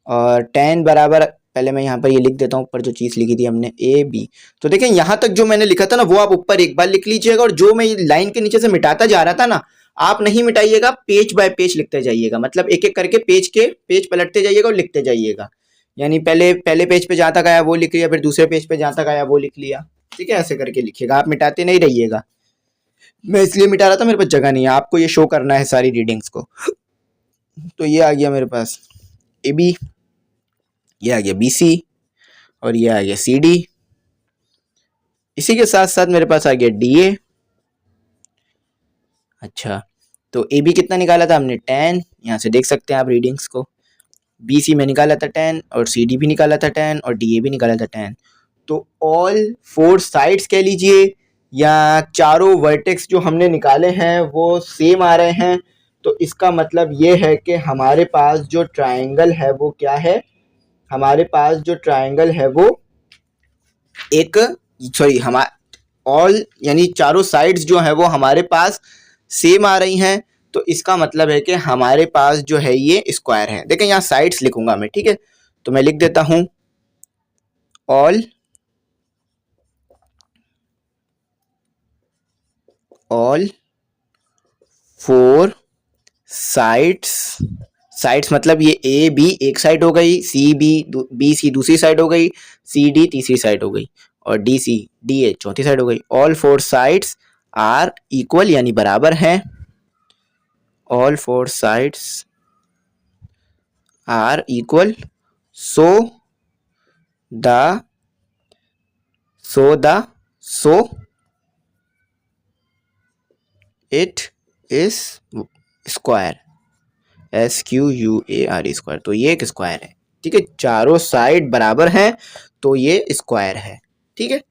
A: और 10 बराबर, पहले मैं यहाँ पर ये लिख देता हूँ ऊपर जो चीज़ लिखी थी हमने, ए बी। तो देखें यहाँ तक जो मैंने लिखा था ना वो आप ऊपर एक बार लिख लीजिएगा, और जो मैं लाइन के नीचे से मिटाता जा रहा था ना आप नहीं मिटाइएगा, पेज बाय पेज लिखते जाइएगा, मतलब एक एक करके पेज पलटते जाइएगा और लिखते जाइएगा। यानी पहले पेज पे जहाँ तक आया वो लिख लिया, फिर दूसरे पेज पे जहाँ तक आया वो लिख लिया। ठीक है, ऐसे करके लिखिएगा, आप मिटाते नहीं रहिएगा। मैं इसलिए मिटा रहा था, मेरे पास जगह नहीं है, आपको ये शो करना है सारी रीडिंग्स को। तो ये आ गया मेरे पास ए बी, ये आ गया बी सी और ये आ गया सी डी। इसी के साथ साथ मेरे पास आ गया डी ए। अच्छा, तो ए बी कितना निकाला था हमने, 10, यहाँ से देख सकते हैं आप रीडिंग्स को। बी सी में निकाला था 10 और सी डी भी निकाला था 10 और डी ए भी निकाला था 10। तो ऑल 4 साइड्स कह लीजिए या चारों वर्टेक्स जो हमने निकाले हैं वो सेम आ रहे हैं। तो इसका मतलब ये है कि हमारे पास जो ट्रायंगल है वो क्या है, हमारे पास जो ट्रायंगल है वो एक, सॉरी हमारे ऑल यानी चारों साइड्स जो है वो हमारे पास सेम आ रही हैं। तो इसका मतलब है कि हमारे पास जो है ये स्क्वायर है। देखें यहाँ साइड्स लिखूंगा मैं, ठीक है, तो मैं लिख देता हूं ऑल 4 साइड्स मतलब ये ए बी एक साइड हो गई, बी सी दूसरी साइड हो गई, सी डी तीसरी साइड हो गई और डी ए चौथी साइड हो गई। ऑल 4 साइड्स आर इक्वल यानी बराबर हैं, all 4 sides are equal so the so it is square, SQUARE square. तो ये एक स्क्वायर है, ठीक है। चारों साइड बराबर हैं तो ये स्क्वायर है, ठीक है।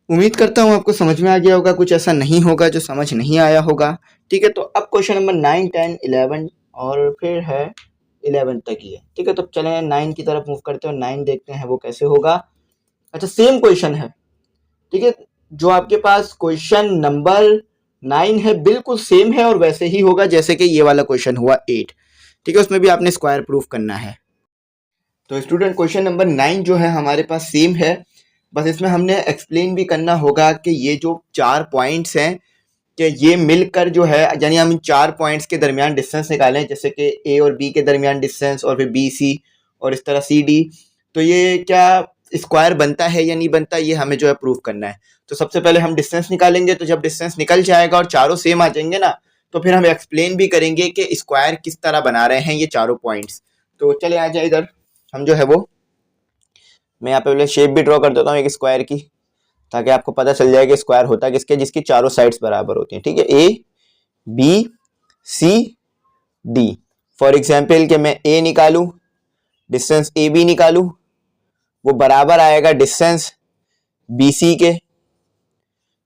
A: उम्मीद करता हूँ आपको समझ में आ गया होगा, कुछ ऐसा नहीं होगा जो समझ नहीं आया होगा, ठीक है। तो अब क्वेश्चन नंबर 9, 10, 11 और फिर है 11 तक ही है, ठीक है। तो चलें 9 की तरफ मूव करते हैं और 9 देखते हैं वो कैसे होगा। अच्छा, सेम क्वेश्चन है, ठीक है। जो आपके पास क्वेश्चन नंबर 9 है बिल्कुल सेम है और वैसे ही होगा जैसे कि ये वाला क्वेश्चन हुआ 8, ठीक है। उसमें भी आपने स्क्वायर प्रूफ करना है। तो स्टूडेंट क्वेश्चन नंबर 9 जो है हमारे पास सेम है, बस इसमें हमने एक्सप्लेन भी करना होगा कि ये जो 4 पॉइंट्स हैं कि ये मिलकर जो है, यानी हम इन 4 पॉइंट्स के दरमियान डिस्टेंस निकालें, जैसे कि ए और बी के दरमियान डिस्टेंस और फिर बी सी और इस तरह सी डी। तो ये क्या स्क्वायर बनता है या नहीं बनता, ये हमें जो है प्रूफ करना है। तो सबसे पहले हम डिस्टेंस निकालेंगे, तो जब डिस्टेंस निकल जाएगा और चारों सेम आ जाएंगे ना, तो फिर हम एक्सप्लेन भी करेंगे कि स्क्वायर किस तरह बना रहे हैं ये चारों पॉइंट्स। तो चले आ जाए इधर, हम जो है वो, मैं यहाँ पे पहले शेप भी ड्रॉ कर देता हूँ एक स्क्वायर की, ताकि आपको पता चल जाए कि स्क्वायर होता किसके, जिसकी चारों साइड्स बराबर होती हैं, ठीक है। A B C D. For example कि मैं ए निकालूं, डिस्टेंस ए बी निकालूं, वो बराबर आएगा डिस्टेंस बी सी के,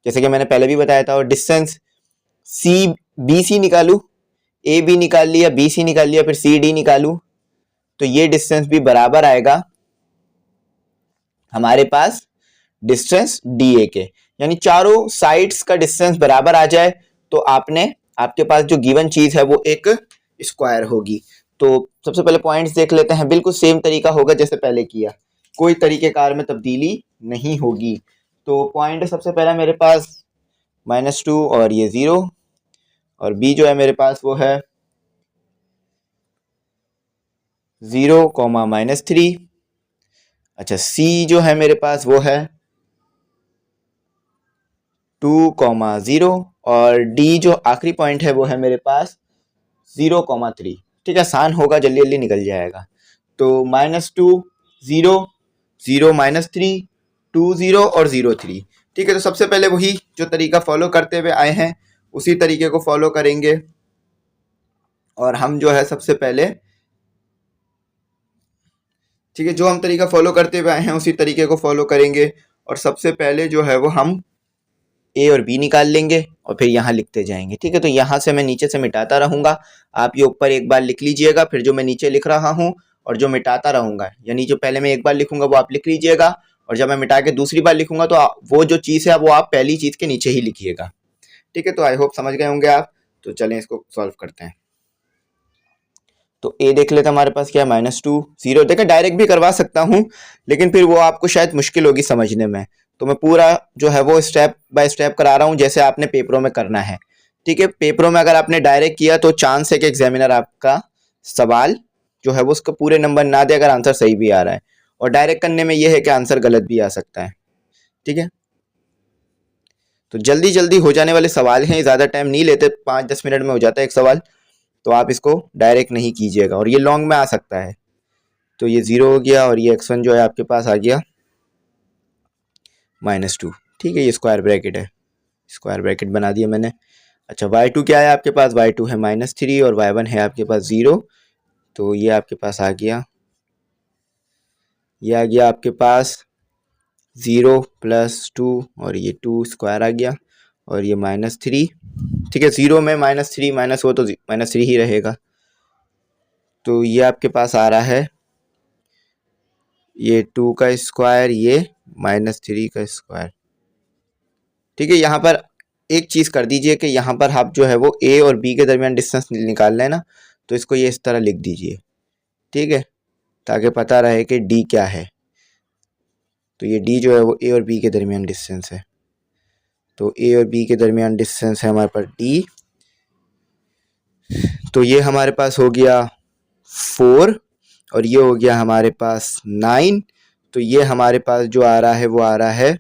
A: जैसे कि मैंने पहले भी बताया था। और डिस्टेंस सी बी सी निकालूं, ए बी निकाल लिया, बी सी निकाल लिया, फिर सी डी निकालूं, तो ये डिस्टेंस भी बराबर आएगा हमारे पास डिस्टेंस डी ए के। यानी चारों साइड्स का डिस्टेंस बराबर आ जाए तो आपके पास जो गिवन चीज है वो एक स्क्वायर होगी। तो सबसे पहले पॉइंट्स देख लेते हैं, बिल्कुल सेम तरीका होगा जैसे पहले किया, कोई तरीकेकार में तब्दीली नहीं होगी। तो पॉइंट सबसे पहला मेरे पास -2 और ये 0, और बी जो है मेरे पास वो है 0, -3। अच्छा, सी जो है मेरे पास वो है 2, 0, और डी जो आखिरी पॉइंट है वो है मेरे पास 0, 3। ठीक है, आसान होगा, जल्दी जल्दी निकल जाएगा। तो -2, 0, 0, -3, 2, 0 और 0, 3। ठीक है, तो सबसे पहले वही जो तरीका फॉलो करते हुए आए हैं उसी तरीके को फॉलो करेंगे, और हम जो है सबसे पहले, ठीक है, जो हम तरीका फॉलो करते हुए आए हैं उसी तरीके को फॉलो करेंगे। और सबसे पहले जो है वो हम ए और बी निकाल लेंगे और फिर यहाँ लिखते जाएंगे। ठीक है, तो यहाँ से मैं नीचे से मिटाता रहूँगा, आप ये ऊपर एक बार लिख लीजिएगा, फिर जो मैं नीचे लिख रहा हूँ और जो मिटाता रहूँगा, यानी जो पहले मैं एक बार लिखूंगा वो आप लिख लीजिएगा, और जब मैं मिटा के दूसरी बार लिखूंगा तो वो जो चीज़ है वो आप पहली चीज़ के नीचे ही लिखिएगा। ठीक है, तो आई होप समझ गए होंगे आप। तो चलें इसको सॉल्व करते हैं। तो ए देख लेते हैं हमारे पास क्या है, -2, 0। देखिए डायरेक्ट भी करवा सकता हूँ, लेकिन फिर वो आपको शायद मुश्किल होगी समझने में, तो मैं पूरा जो है वो स्टेप बाय स्टेप करा रहा हूँ जैसे आपने पेपरों में करना है। ठीक है, पेपरों में अगर आपने डायरेक्ट किया तो चांस है कि एग्जामिनर आपका सवाल जो है वो उसको पूरे नंबर ना दे अगर आंसर सही भी आ रहा है, और डायरेक्ट करने में यह है कि आंसर गलत भी आ सकता है। ठीक है, तो जल्दी जल्दी हो जाने वाले सवाल हैं, ज़्यादा टाइम नहीं लेते, 5-10 मिनट में हो जाता है एक सवाल, तो आप इसको डायरेक्ट नहीं कीजिएगा, और ये लॉन्ग में आ सकता है। तो ये 0 हो गया और ये x1 जो है आपके पास आ गया -2। ठीक है, ये स्क्वायर ब्रैकेट है, स्क्वायर ब्रैकेट बना दिया मैंने। अच्छा, y2 क्या है आपके पास, y2 है -3 और y1 है आपके पास 0, तो ये आपके पास आ गया, ये आ गया आपके पास 0 + 2 और ये 2 स्क्वायर आ गया और ये -3। ठीक है, 0 में -3 माइनस हो तो -3 ही रहेगा, तो ये आपके पास आ रहा है ये 2 का स्क्वायर, ये -3 का स्क्वायर। ठीक है, यहाँ पर एक चीज़ कर दीजिए कि यहाँ पर आप जो है वो ए और बी के दरमियान डिस्टेंस निकाल लें ना, तो इसको ये इस तरह लिख दीजिए। ठीक है, ताकि पता रहे कि डी क्या है। तो ये डी जो है वो ए और बी के दरमियान डिस्टेंस है, तो ए और बी के दरमियान डिस्टेंस है हमारे पास डी। तो ये हमारे पास हो गया 4 और ये हो गया हमारे पास 9। तो ये हमारे पास जो आ रहा है वो आ रहा है,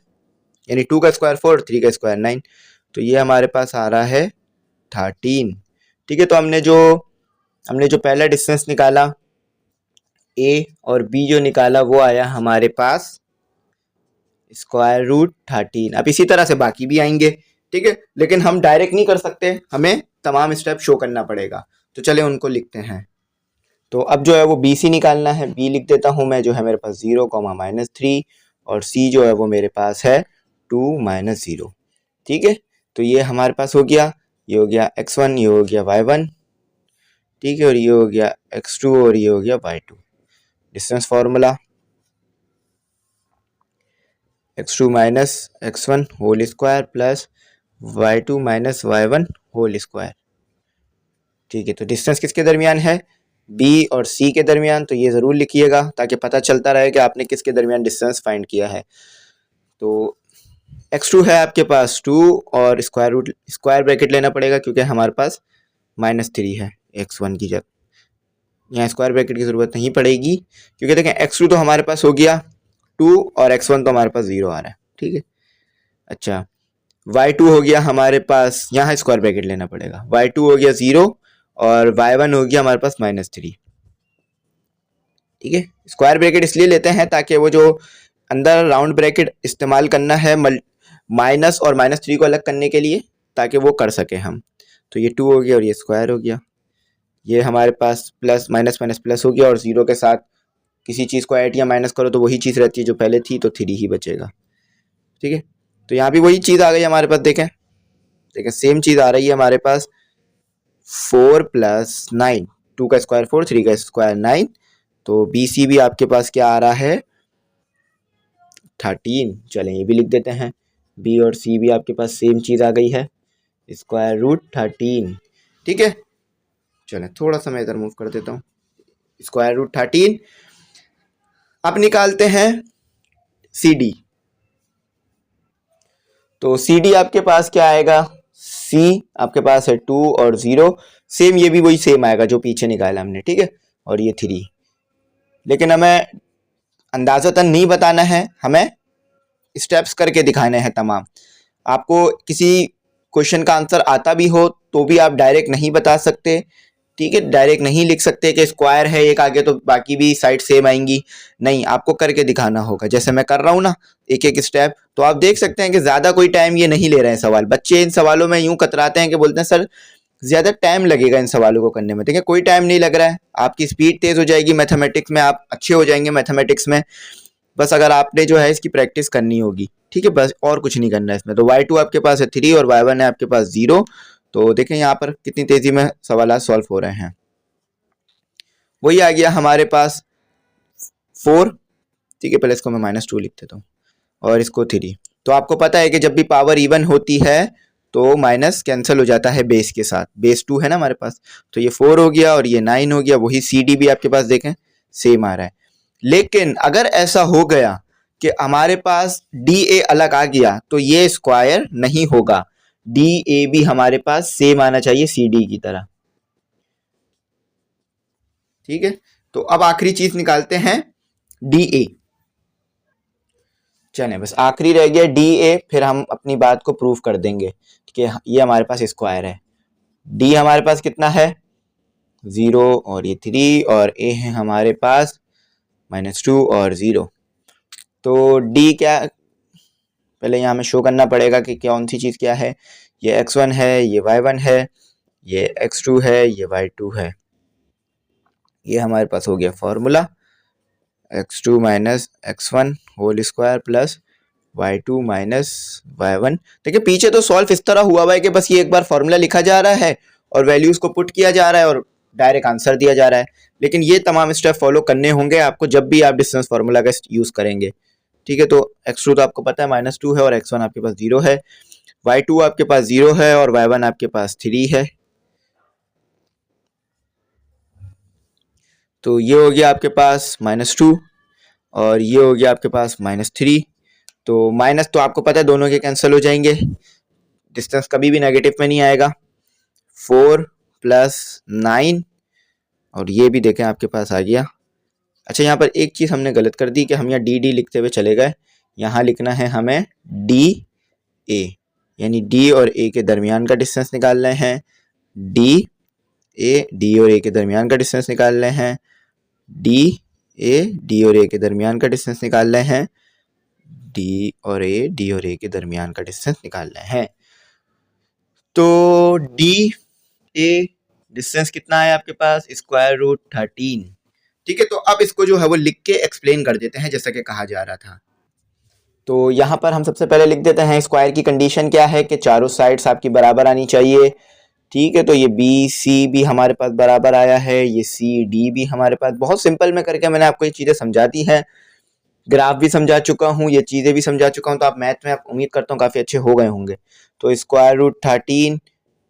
A: यानी 2 का स्क्वायर 4, 3 का स्क्वायर 9, तो ये हमारे पास आ रहा है 13। ठीक है, तो हमने जो पहला डिस्टेंस निकाला ए और बी जो निकाला वो आया हमारे पास √13। अब इसी तरह से बाकी भी आएंगे, ठीक है, लेकिन हम डायरेक्ट नहीं कर सकते, हमें तमाम स्टेप शो करना पड़ेगा। तो चले उनको लिखते हैं। तो अब जो है वो बी सी निकालना है। बी लिख देता हूँ मैं, जो है मेरे पास 0, -3, और सी जो है वो मेरे पास है 2 - 0, ठीक है। तो ये हमारे पास हो गया, ये हो गया x1, ये हो गया y1, ठीक है, और ये हो गया x2 और ये हो गया y2। Distance formula x2 - x1 whole square plus y2 - y1 whole square, ठीक है। तो डिस्टेंस किसके दरमियान है? बी और सी के दरमियान। तो ये ज़रूर लिखिएगा ताकि पता चलता रहे कि आपने किसके दरमियान डिस्टेंस फाइंड किया है। तो x2 है आपके पास 2 और स्क्वायर ब्रैकेट लेना पड़ेगा क्योंकि हमारे पास -3 है x1 की जगह। यहाँ स्क्वायर ब्रैकेट की ज़रूरत नहीं पड़ेगी क्योंकि देखें x2 तो हमारे पास हो गया 2 और x1 तो हमारे पास 0 आ रहा है, ठीक है। अच्छा, y2 हो गया हमारे पास, यहाँ स्क्वायर ब्रैकेट लेना पड़ेगा, y2 हो गया 0 और y1 हो गया हमारे पास -3, ठीक है। स्क्वायर ब्रैकेट इसलिए लेते हैं ताकि वो जो अंदर राउंड ब्रैकेट इस्तेमाल करना है माइनस और -3 को अलग करने के लिए, ताकि वो कर सके हम। तो ये 2 हो गया और ये स्क्वायर हो गया, ये हमारे पास प्लस माइनस माइनस प्लस हो गया, और 0 के साथ किसी चीज़ को ऐड या माइनस करो तो वही चीज़ रहती है जो पहले थी, तो 3 ही बचेगा, ठीक है। तो यहाँ भी वही चीज़ आ गई हमारे पास, देखें देखें सेम चीज़ आ रही है हमारे पास, 4 + 9, 2 का स्क्वायर 4, 3 का स्क्वायर 9, तो बी सी भी आपके पास क्या आ रहा है 13। चलें ये भी लिख देते हैं, बी और सी भी आपके पास सेम चीज़ आ गई है, √13, ठीक है। चलें थोड़ा सा मैं इधर मूव कर देता हूँ, √13। अब निकालते हैं सी डी। तो सी डी आपके पास क्या आएगा, सी आपके पास है 2 और 0, सेम ये भी वही सेम आएगा जो पीछे निकाला हमने, ठीक है, और ये 3। लेकिन हमें अंदाज़तन नहीं बताना है, हमें स्टेप्स करके दिखाने हैं तमाम। आपको किसी क्वेश्चन का आंसर आता भी हो तो भी आप डायरेक्ट नहीं बता सकते, ठीक है, डायरेक्ट नहीं लिख सकते कि स्क्वायर है एक आगे तो बाकी भी साइड सेम आएंगी, नहीं, आपको करके दिखाना होगा। जैसे मैं कर रहा हूँ ना एक एक स्टेप, तो आप देख सकते हैं कि ज़्यादा कोई टाइम ये नहीं ले रहे हैं सवाल। बच्चे इन सवालों में यूं कतराते हैं कि बोलते हैं सर ज़्यादा टाइम लगेगा इन सवालों को करने में। देखिए कोई टाइम नहीं लग रहा है, आपकी स्पीड तेज़ हो जाएगी मैथमेटिक्स में, आप अच्छे हो जाएंगे मैथमेटिक्स में, बस अगर आपने जो है इसकी प्रैक्टिस करनी होगी, ठीक है, बस और कुछ नहीं करना है इसमें। तो y2 आपके पास है 3 और y1 है आपके पास 0। तो देखें यहाँ पर कितनी तेज़ी में सवाल सॉल्व हो रहे हैं। वही आ गया हमारे पास 4, ठीक है, पहले इसको मैं -2 लिख देता हूँ और इसको 3। तो आपको पता है कि जब भी पावर इवन होती है तो माइनस कैंसिल हो जाता है बेस के साथ, बेस 2 है ना हमारे पास, तो ये 4 हो गया और ये 9 हो गया। वही सी डी भी आपके पास देखें सेम आ रहा है। लेकिन अगर ऐसा हो गया कि हमारे पास डी ए अलग आ गया तो ये स्क्वायर नहीं होगा, डी ए भी हमारे पास सेम आना चाहिए सी डी की तरह, ठीक है। तो अब आखिरी चीज निकालते हैं डी ए। चलें बस आखिरी रह गया डी ए, फिर हम अपनी बात को प्रूव कर देंगे कि ये हमारे पास स्क्वायर है। डी हमारे पास कितना है 0 और ये 3, और ए है हमारे पास -2 और 0। तो डी क्या, पहले यहाँ हमें शो करना पड़ेगा कि कौन सी चीज़ क्या है। ये x1 है, ये y1 है, ये x2 है, ये y2 है। ये हमारे पास हो गया formula x2 - x1 whole square plus y2 - y1। देखिए पीछे तो सॉल्व इस तरह हुआ है कि बस ये एक बार फॉर्मूला लिखा जा रहा है और वैल्यूज को पुट किया जा रहा है और डायरेक्ट आंसर दिया जा रहा है, लेकिन ये तमाम स्टेप फॉलो करने होंगे आपको जब भी आप डिस्टेंस फार्मूला का यूज करेंगे, ठीक है। तो x2 तो आपको पता है -2 है और x1 आपके पास 0 है, y2 आपके पास 0 है और y1 आपके पास 3 है। तो ये हो गया आपके पास -2 और ये हो गया आपके पास -3। तो माइनस तो आपको पता है दोनों के कैंसिल हो जाएंगे, डिस्टेंस कभी भी नेगेटिव में नहीं आएगा। 4 + 9 और ये भी देखें आपके पास आ गया। अच्छा यहाँ पर एक चीज़ हमने गलत कर दी कि हम यहाँ डी डी लिखते हुए चले गए, यहाँ लिखना है हमें डी ए, यानी डी और ए के दरमियान का डिस्टेंस निकाल रहे हैं, डी ए, डी और ए के दरमियान का डिस्टेंस निकाल रहे हैं, डी ए डी और ए के दरमियान का डिस्टेंस निकाल रहे हैं, डी और ए के दरमियान का डिस्टेंस निकाल रहे हैं। तो डी ए डिस्टेंस कितना है आपके पास, √13। ठीक है, तो अब इसको जो है वो लिख के एक्सप्लेन कर देते हैं जैसा कि कहा जा रहा था। तो यहाँ पर हम सबसे पहले लिख देते हैं स्क्वायर की कंडीशन क्या है कि चारों साइड्स आपकी बराबर आनी चाहिए। ठीक है, तो ये बी सी भी हमारे पास बराबर आया है, ये सी डी भी हमारे पास, बहुत सिंपल में करके मैंने आपको ये चीज़ें समझा दी हैं, ग्राफ भी समझा चुका हूँ, ये चीज़ें भी समझा चुका हूँ, तो आप मैथ में आप उम्मीद करता हूँ काफ़ी अच्छे हो गए होंगे। तो √13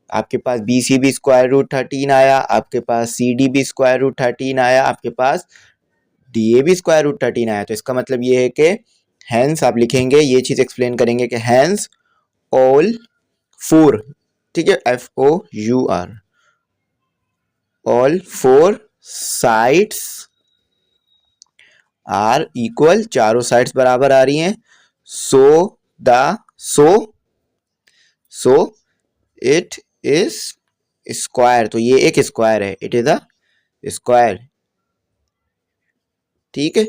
A: आपके पास, बी सी भी √13 आया, आपके पास सी डी भी √13 आया, आपके पास डी ए भी √13 आया। तो इसका मतलब ये है कि हैंस आप लिखेंगे, ये चीज़ एक्सप्लेन करेंगे कि हैंस ऑल 4, ठीक है, FOUR, all 4 sides are equal, चारों साइड्स बराबर आ रही हैं। सो इट इज स्क्वायर, तो ये एक स्क्वायर है, इट इज अ स्क्वायर। ठीक है,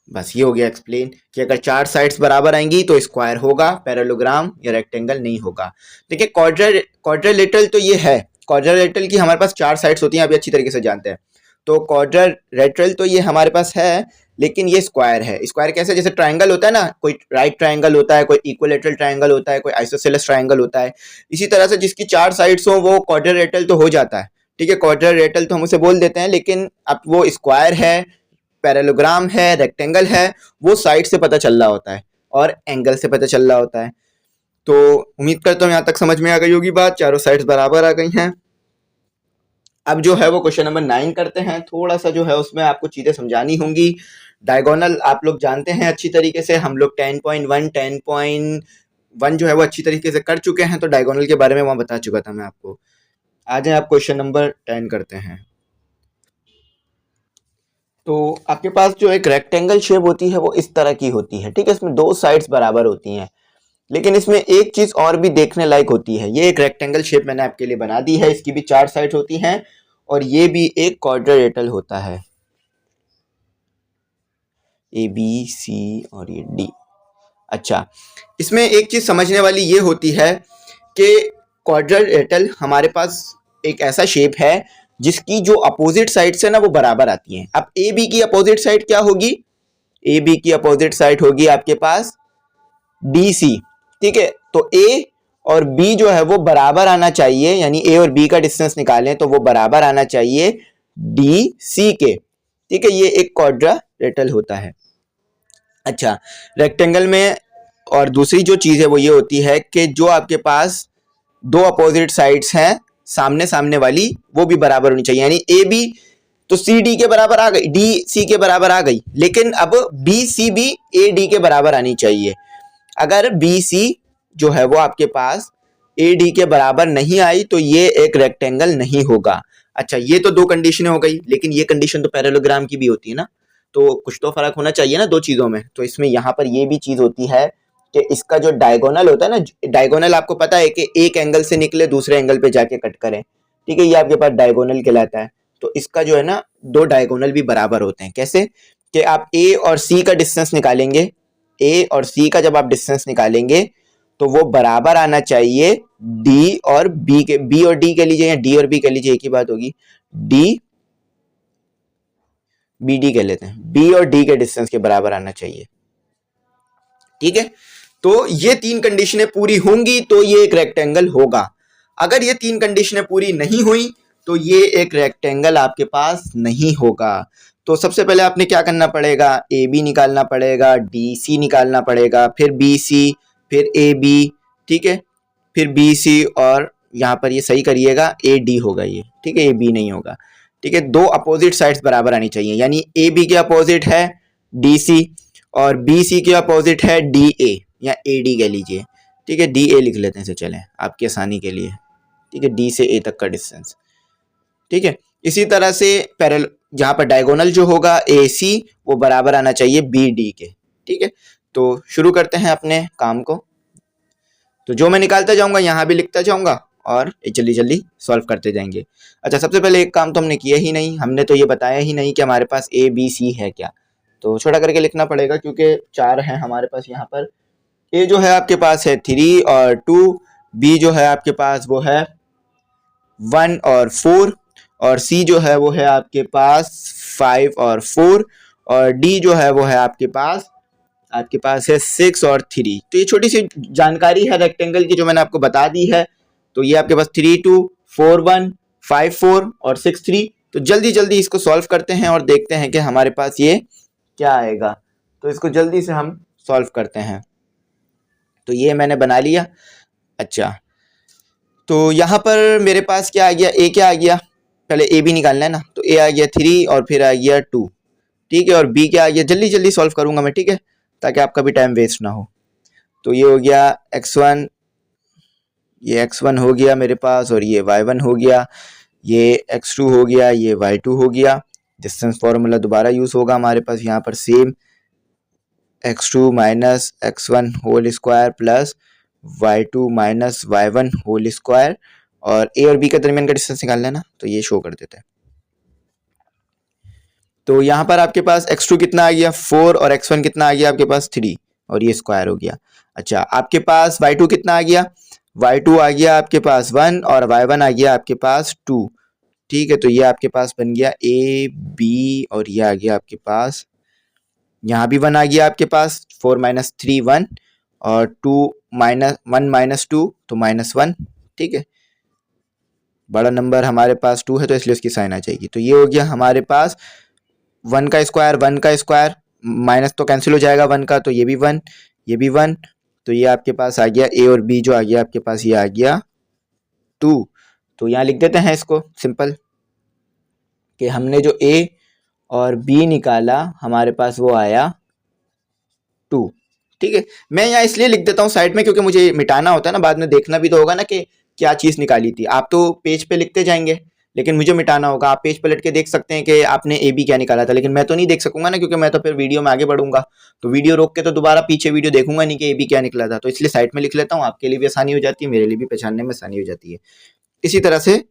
A: बस ये हो गया एक्सप्लेन कि अगर चार साइड्स बराबर आएंगी तो स्क्वायर होगा, पैरेललोग्राम या रेक्टेंगल नहीं होगा। देखिए क्वाड्रिलेटरल तो ये है, क्वाड्रिलेटरल की हमारे पास चार साइड्स होती हैं, अभी अच्छी तरीके से जानते हैं। तो क्वाड्रिलेटरल तो ये हमारे पास है, लेकिन ये स्क्वायर है। स्क्वायर कैसे, जैसे ट्राइंगल होता है ना, कोई राइट ट्राइंगल होता है, कोई इक्विलेटरल ट्राइंगल होता है, कोई आइसोसेलेस ट्राइंगल होता है, इसी तरह से जिसकी चार साइड्स हो वो क्वाड्रिलेटरल तो हो जाता है। ठीक है, क्वाड्रिलेटरल तो हम उसे बोल देते हैं, लेकिन अब वो स्क्वायर है, पैरेललोग्राम है, रेक्टेंगल है, वो साइड से पता चल रहा होता है और एंगल से पता चल रहा होता है। तो उम्मीद करता हूँ यहाँ तक समझ में आ गई होगी बात, चारों साइड्स बराबर आ गई हैं। अब जो है वो क्वेश्चन नंबर 9 करते हैं। थोड़ा सा जो है उसमें आपको चीज़ें समझानी होंगी। डायगोनल आप लोग जानते हैं अच्छी तरीके से, हम लोग 10.1 10.1 जो है वो अच्छी तरीके से कर चुके हैं, तो डायगोनल के बारे में वहाँ बता चुका था मैं आपको। आ जाए आप क्वेश्चन नंबर 10 करते हैं। तो आपके पास जो एक रेक्टेंगल शेप होती है वो इस तरह की होती है। ठीक है, इसमें दो साइड्स बराबर होती हैं, लेकिन इसमें एक चीज और भी देखने लायक होती है। ये एक रेक्टेंगल शेप मैंने आपके लिए बना दी है, इसकी भी चार साइड्स होती हैं और ये भी एक क्वाड्रिलेटरल होता है, ABC और ये D। अच्छा, इसमें एक चीज समझने वाली ये होती है कि क्वाड्रिलेटरल हमारे पास एक ऐसा शेप है जिसकी जो अपोजिट साइड्स है ना वो बराबर आती हैं। अब AB की अपोजिट साइड क्या होगी, AB की अपोजिट साइड होगी आपके पास DC। ठीक है, तो A और B जो है वो बराबर आना चाहिए, यानी A और B का डिस्टेंस निकालें तो वो बराबर आना चाहिए DC के। ठीक है, ये एक क्वाड्रिलेटरल होता है। अच्छा, रेक्टेंगल में और दूसरी जो चीज़ है वो ये होती है कि जो आपके पास दो अपोजिट साइड्स हैं सामने सामने वाली, वो भी बराबर होनी चाहिए, यानी ए बी तो सी डी के बराबर आ गई, डी सी के बराबर आ गई, लेकिन अब बी सी भी ए डी के बराबर आनी चाहिए। अगर बी सी जो है वो आपके पास ए डी के बराबर नहीं आई तो ये एक रेक्टेंगल नहीं होगा। अच्छा, ये तो दो कंडीशनें हो गई, लेकिन ये कंडीशन तो पैरेललोग्राम की भी होती है ना, तो कुछ तो फर्क होना चाहिए ना दो चीज़ों में। तो इसमें यहाँ पर ये भी चीज़ होती है कि इसका जो डायगोनल होता है ना, डायगोनल आपको पता है कि एक एंगल से निकले दूसरे एंगल पे जाके कट करें। ठीक है, ये आपके पास डायगोनल कहलाता है। तो इसका जो है ना दो डायगोनल भी बराबर होते हैं। कैसे कि आप ए और सी का डिस्टेंस निकालेंगे, ए और सी का जब आप डिस्टेंस निकालेंगे तो वो बराबर आना चाहिए डी और बी के, बी और डी कह लीजिए या डी और बी कह लीजिए, एक ही बात होगी, डी बी डी कह लेते हैं, बी और डी के डिस्टेंस के बराबर आना चाहिए। ठीक है, तो ये तीन कंडीशनें पूरी होंगी तो ये एक रेक्टेंगल होगा। अगर ये तीन कंडीशनें पूरी नहीं हुई तो ये एक रेक्टेंगल आपके पास नहीं होगा। तो सबसे पहले आपने क्या करना पड़ेगा, ए बी निकालना पड़ेगा, डी सी निकालना पड़ेगा, फिर बी सी, फिर ए बी, ठीक है, फिर बी सी, और यहाँ पर ये सही करिएगा ए डी होगा ये। ठीक है, ए बी नहीं होगा। ठीक है, दो अपोजिट साइड्स बराबर आनी चाहिए, यानी ए बी के अपोजिट है डी सी और बी सी के अपोजिट है डी ए या ए डी कह लीजिए। ठीक है, डी ए लिख लेते हैं इसे, चलें आपकी आसानी के लिए। ठीक है, डी से ए तक का डिस्टेंस। ठीक है, इसी तरह से पैरेलल जहाँ पर डायगोनल जो होगा ए सी वो बराबर आना चाहिए बी डी के। ठीक है, तो शुरू करते हैं अपने काम को। तो जो मैं निकालता जाऊंगा यहाँ भी लिखता जाऊंगा और जल्दी जल्दी सॉल्व करते जाएंगे। अच्छा, सबसे पहले एक काम तो हमने किया ही नहीं, हमने तो ये बताया ही नहीं कि हमारे पास ए बी सी है क्या। तो छोटा करके लिखना पड़ेगा क्योंकि 4 हैं हमारे पास यहाँ पर। ए जो है आपके पास है 3 और 2, बी जो है आपके पास वो है 1 और 4, और सी जो है वो है आपके पास 5 और 4, और डी जो है वो है आपके पास है 6 और 3। तो ये छोटी सी जानकारी है रेक्टेंगल की जो मैंने आपको बता दी है। तो ये आपके पास 3 2 4 1 5 4 और 6 3। तो जल्दी जल्दी इसको सॉल्व करते हैं और देखते हैं कि हमारे पास ये क्या आएगा। तो इसको जल्दी से हम सॉल्व करते हैं। तो ये मैंने बना लिया। अच्छा, तो यहाँ पर मेरे पास क्या आ गया, ए क्या आ गया, पहले ए भी निकालना है ना। तो ए आ गया 3 और फिर आ गया 2, ठीक है। और बी क्या आ गया, जल्दी जल्दी सॉल्व करूंगा मैं, ठीक है, ताकि आपका भी टाइम वेस्ट ना हो। तो ये हो गया x1, ये x1 हो गया मेरे पास, और ये y1 हो गया, ये x2 हो गया, ये y2 हो गया। डिस्टेंस फॉर्मूला दोबारा यूज होगा हमारे पास यहाँ पर same, x2 minus x1 whole square plus y2 minus y1 whole square. और ए और बी के दरमियान का डिस्टेंस निकालना है ना, तो ये शो कर देते हैं। तो यहाँ पर आपके पास x2 कितना आ गया 4, और x1 कितना आ गया आपके पास 3, और ये स्क्वायर हो गया। अच्छा, आपके पास y2 कितना आ गया, y2 आ गया आपके पास 1, और y1 आ गया आपके पास 2, ठीक है। तो ये आपके पास बन गया a b, और ये आ गया आपके पास, यहाँ भी 1 आ गया आपके पास, 4 माइनस 3 1, और 2 माइनस 1 माइनस 2 तो -1, ठीक है। बड़ा नंबर हमारे पास 2 है तो इसलिए उसकी साइन आ जाएगी। तो ये हो गया हमारे पास 1 का स्क्वायर, माइनस तो कैंसिल हो जाएगा 1 का, तो ये भी 1, ये भी 1। तो ये आपके पास आ गया ए और बी जो आ गया आपके पास, ये आ गया 2। तो यहाँ लिख देते हैं इसको सिंपल कि हमने जो ए और बी निकाला हमारे पास वो आया 2, ठीक है। मैं यहाँ इसलिए लिख देता हूँ साइड में क्योंकि मुझे मिटाना होता है ना, बाद में देखना भी तो होगा ना कि क्या चीज़ निकाली थी। आप तो पेज पे लिखते जाएंगे लेकिन मुझे मिटाना होगा। आप पेज पे लट के देख सकते हैं कि आपने ए बी क्या निकाला था, लेकिन मैं तो नहीं देख सकूंगा ना, क्योंकि मैं तो फिर वीडियो में आगे बढ़ूंगा। तो वीडियो रोक के तो दोबारा पीछे वीडियो देखूंगा नहीं कि ए बी क्या निकला था। तो इसलिए साइड में लिख लेता हूँ, आपके लिए भी आसानी हो जाती है, मेरे लिए भी पहचानने में आसानी हो जाती है। इसी तरह से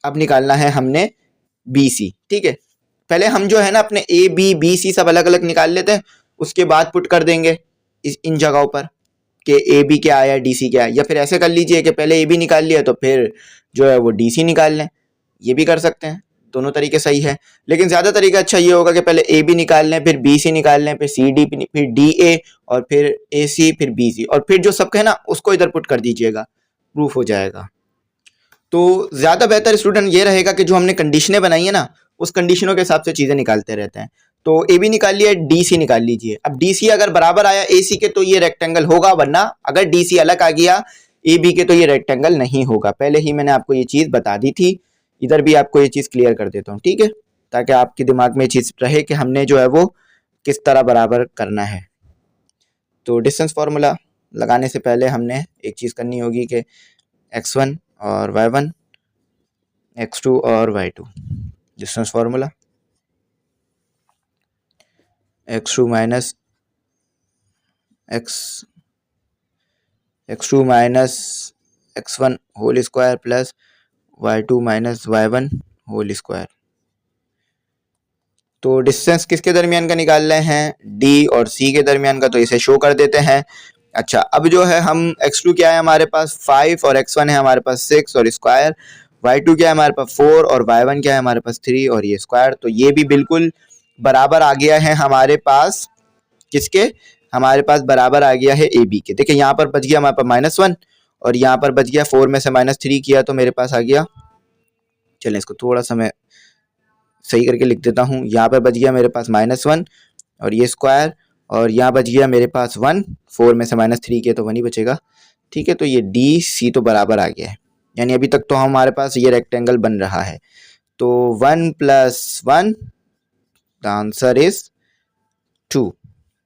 A: अब निकालना है हमने बी सी, ठीक है। पहले हम जो है ना अपने ए बी सी सब अलग अलग निकाल लेते हैं, उसके बाद पुट कर देंगे इन जगहों पर कि ए बी क्या आया डी सी क्या है। या फिर ऐसे कर लीजिए कि पहले ए बी निकाल लिया तो फिर जो है वो डी सी निकाल लें, ये भी कर सकते हैं। दोनों तरीके सही है, लेकिन ज़्यादा तरीका अच्छा ये होगा कि पहले ए बी निकाल लें, फिर बी सी निकाल लें, फिर सी डी, फिर डी ए, और फिर ए सी, फिर बी सी, और फिर जो सबका है ना उसको इधर पुट कर दीजिएगा, प्रूफ हो जाएगा। तो ज़्यादा बेहतर स्टूडेंट ये रहेगा कि जो हमने कंडीशनें बनाई है ना उस कंडीशनों के हिसाब से चीज़ें निकालते रहते हैं। तो ए बी निकाल लिया, डी सी निकाल लीजिए। अब डी सी अगर बराबर आया ए सी के तो ये रेक्टेंगल होगा, वरना अगर डी सी अलग आ गया ए बी के तो ये रेक्टेंगल नहीं होगा। पहले ही मैंने आपको ये चीज़ बता दी थी, इधर भी आपको ये चीज़ क्लियर कर देता हूँ, ठीक है, ताकि आपके दिमाग में ये चीज़ रहे कि हमने जो है वो किस तरह बराबर करना है। तो डिस्टेंस फार्मूला लगाने से पहले हमने एक चीज़ करनी होगी कि x1 और y1, x2 और y2, distance formula x2 minus x2 minus x1 whole square plus y2 minus y1 whole square. तो डिस्टेंस किसके दरमियान का निकाल रहे हैं, d और c के दरमियान का, तो इसे शो कर देते हैं। अच्छा, अब जो है हम x2 क्या है हमारे पास 5, और x1 है हमारे पास 6 और स्क्वायर, y2 क्या है हमारे पास 4, और y1 क्या है हमारे पास 3 और ये स्क्वायर। तो ये भी बिल्कुल बराबर आ गया है हमारे पास, किसके, हमारे पास बराबर आ गया है ए बी के। देखिए यहाँ पर बच गया हमारे पास -1, और यहाँ पर बच गया 4 में से -3 किया तो मेरे पास आ गया, चलें इसको थोड़ा सा मैं सही करके लिख देता हूँ। यहाँ पर बच गया मेरे पास -1 और ये स्क्वायर, और यहाँ बच गया मेरे पास 1, 4 में से -3 किया तो 1 ही बचेगा, ठीक है। तो ये डी सी तो बराबर आ गया है, यानी अभी तक तो हमारे पास ये रेक्टेंगल बन रहा है। तो 1 + 1 द आंसर इज 2,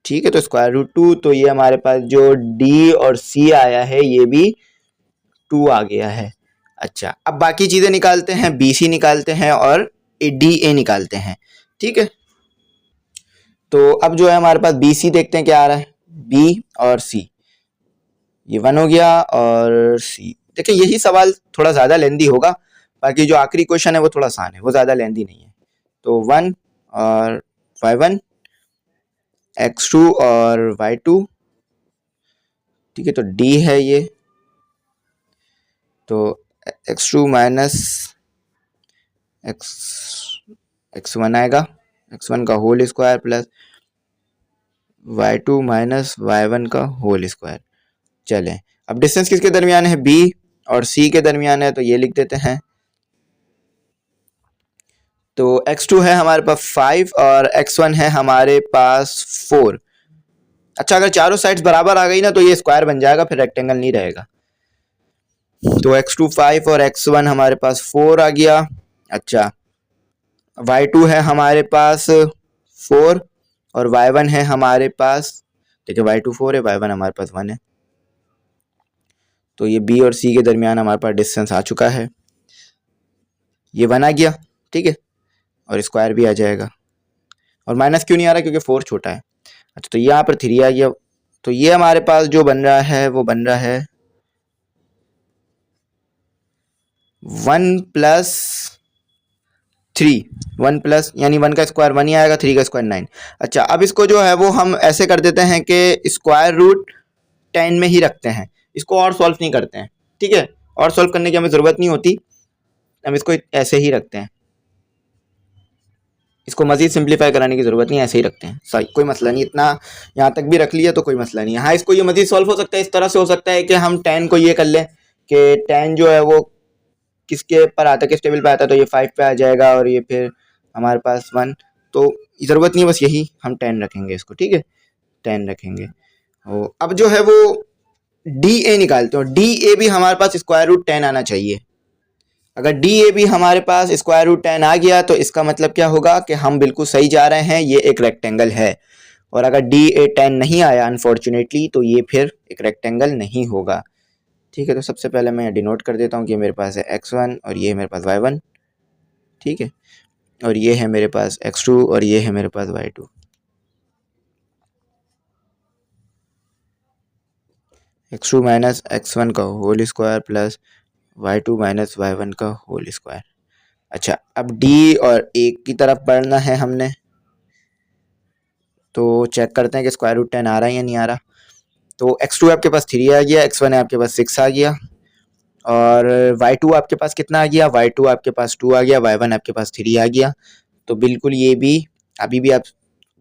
A: ठीक है। तो स्क्वायर रूट 2, तो ये हमारे पास जो डी और सी आया है ये भी 2 आ गया है। अच्छा, अब बाकी चीज़ें निकालते हैं, बी सी निकालते हैं और डी ए निकालते हैं, ठीक है। तो अब जो है हमारे पास बी सी देखते हैं क्या आ रहा है, बी और सी, ये 1 हो गया और सी। देखिए यही सवाल थोड़ा ज़्यादा लेंदी होगा, बाकी जो आखिरी क्वेश्चन है वो थोड़ा आसान है, वो ज़्यादा लेंदी नहीं है। तो 1 और y1, x2 और y2, ठीक है, तो d है ये, तो x2 माइनस x1 आएगा, x1 का whole square plus y2 minus y1 का होल स्क्वायर। चलें, अब डिस्टेंस किसके दरमियान है, b और c के दरमियान है, तो ये लिख देते हैं। तो x2 है हमारे पास 5 और x1 है हमारे पास 4। अच्छा, अगर चारों साइड्स बराबर आ गई ना तो ये स्क्वायर बन जाएगा, फिर रेक्टेंगल नहीं रहेगा। तो x2 5 और x1 हमारे पास 4 आ गया। अच्छा, y2 है हमारे पास 4 और y1 है हमारे पास, देखिए y2 4 है, y1 हमारे पास 1 है, तो ये b और c के दरमियान हमारे पास डिस्टेंस आ चुका है, ये 1 आ गया, ठीक है, और स्क्वायर भी आ जाएगा। और माइनस क्यों नहीं आ रहा, क्योंकि 4 छोटा है। अच्छा, तो यहाँ पर 3 आ गया, तो ये हमारे पास जो बन रहा है वो बन रहा है 1 प्लस 3, 1 प्लस यानी 1 का स्क्वायर 1 ही आएगा, 3 का स्क्वायर 9। अच्छा, अब इसको जो है वो हम ऐसे कर देते हैं कि स्क्वायर रूट 10 में ही रखते हैं, इसको और सॉल्व नहीं करते हैं, ठीक है, और सॉल्व करने की हमें ज़रूरत नहीं होती, हम इसको ऐसे ही रखते हैं, इसको मज़ीद सिंप्लीफाई कराने की ज़रूरत नहीं, ऐसे ही रखते हैं, सही, कोई मसला नहीं, इतना यहाँ तक भी रख लिया तो कोई मसला नहीं है। हाँ, इसको ये मज़ीद सॉल्व हो सकता है, इस तरह से हो सकता है कि हम 10 को ये कर लें कि 10 जो है वो किसके पर आता है, किस टेबल पे आता है, तो ये 5 पे आ जाएगा और ये फिर हमारे पास 1, तो ज़रूरत नहीं है, बस यही हम 10 रखेंगे इसको, ठीक है, 10 रखेंगे। अब जो है वो डी ए निकालते हो, डी ए भी हमारे पास स्क्वायर रूट 10 आना चाहिए। अगर डी ए भी हमारे पास स्क्वायर रूट 10 आ गया तो इसका मतलब क्या होगा कि हम बिल्कुल सही जा रहे हैं, ये एक रेक्टेंगल है। और अगर डी ए 10 नहीं आया अनफॉर्चुनेटली तो ये फिर एक रेक्टेंगल नहीं होगा, ठीक है। तो सबसे पहले मैं डिनोट कर देता हूँ कि मेरे पास है x1 और ये है मेरे पास y1, ठीक है, और ये है मेरे पास x2 और ये है मेरे पास y2। x2 माइनस x1 का whole square plus y2 minus y1 का होल स्क्वायर। अच्छा, अब d और a की तरफ बढ़ना है हमने, तो चेक करते हैं कि स्क्वायर रूट 10 आ रहा है या नहीं आ रहा। तो x2 आपके पास 3 आ गया, x1 आपके पास 6 आ गया, और y2 आपके पास कितना आ गया, y2 आपके पास 2 आ गया, y1 आपके पास 3 आ गया। तो बिल्कुल ये भी अभी भी आप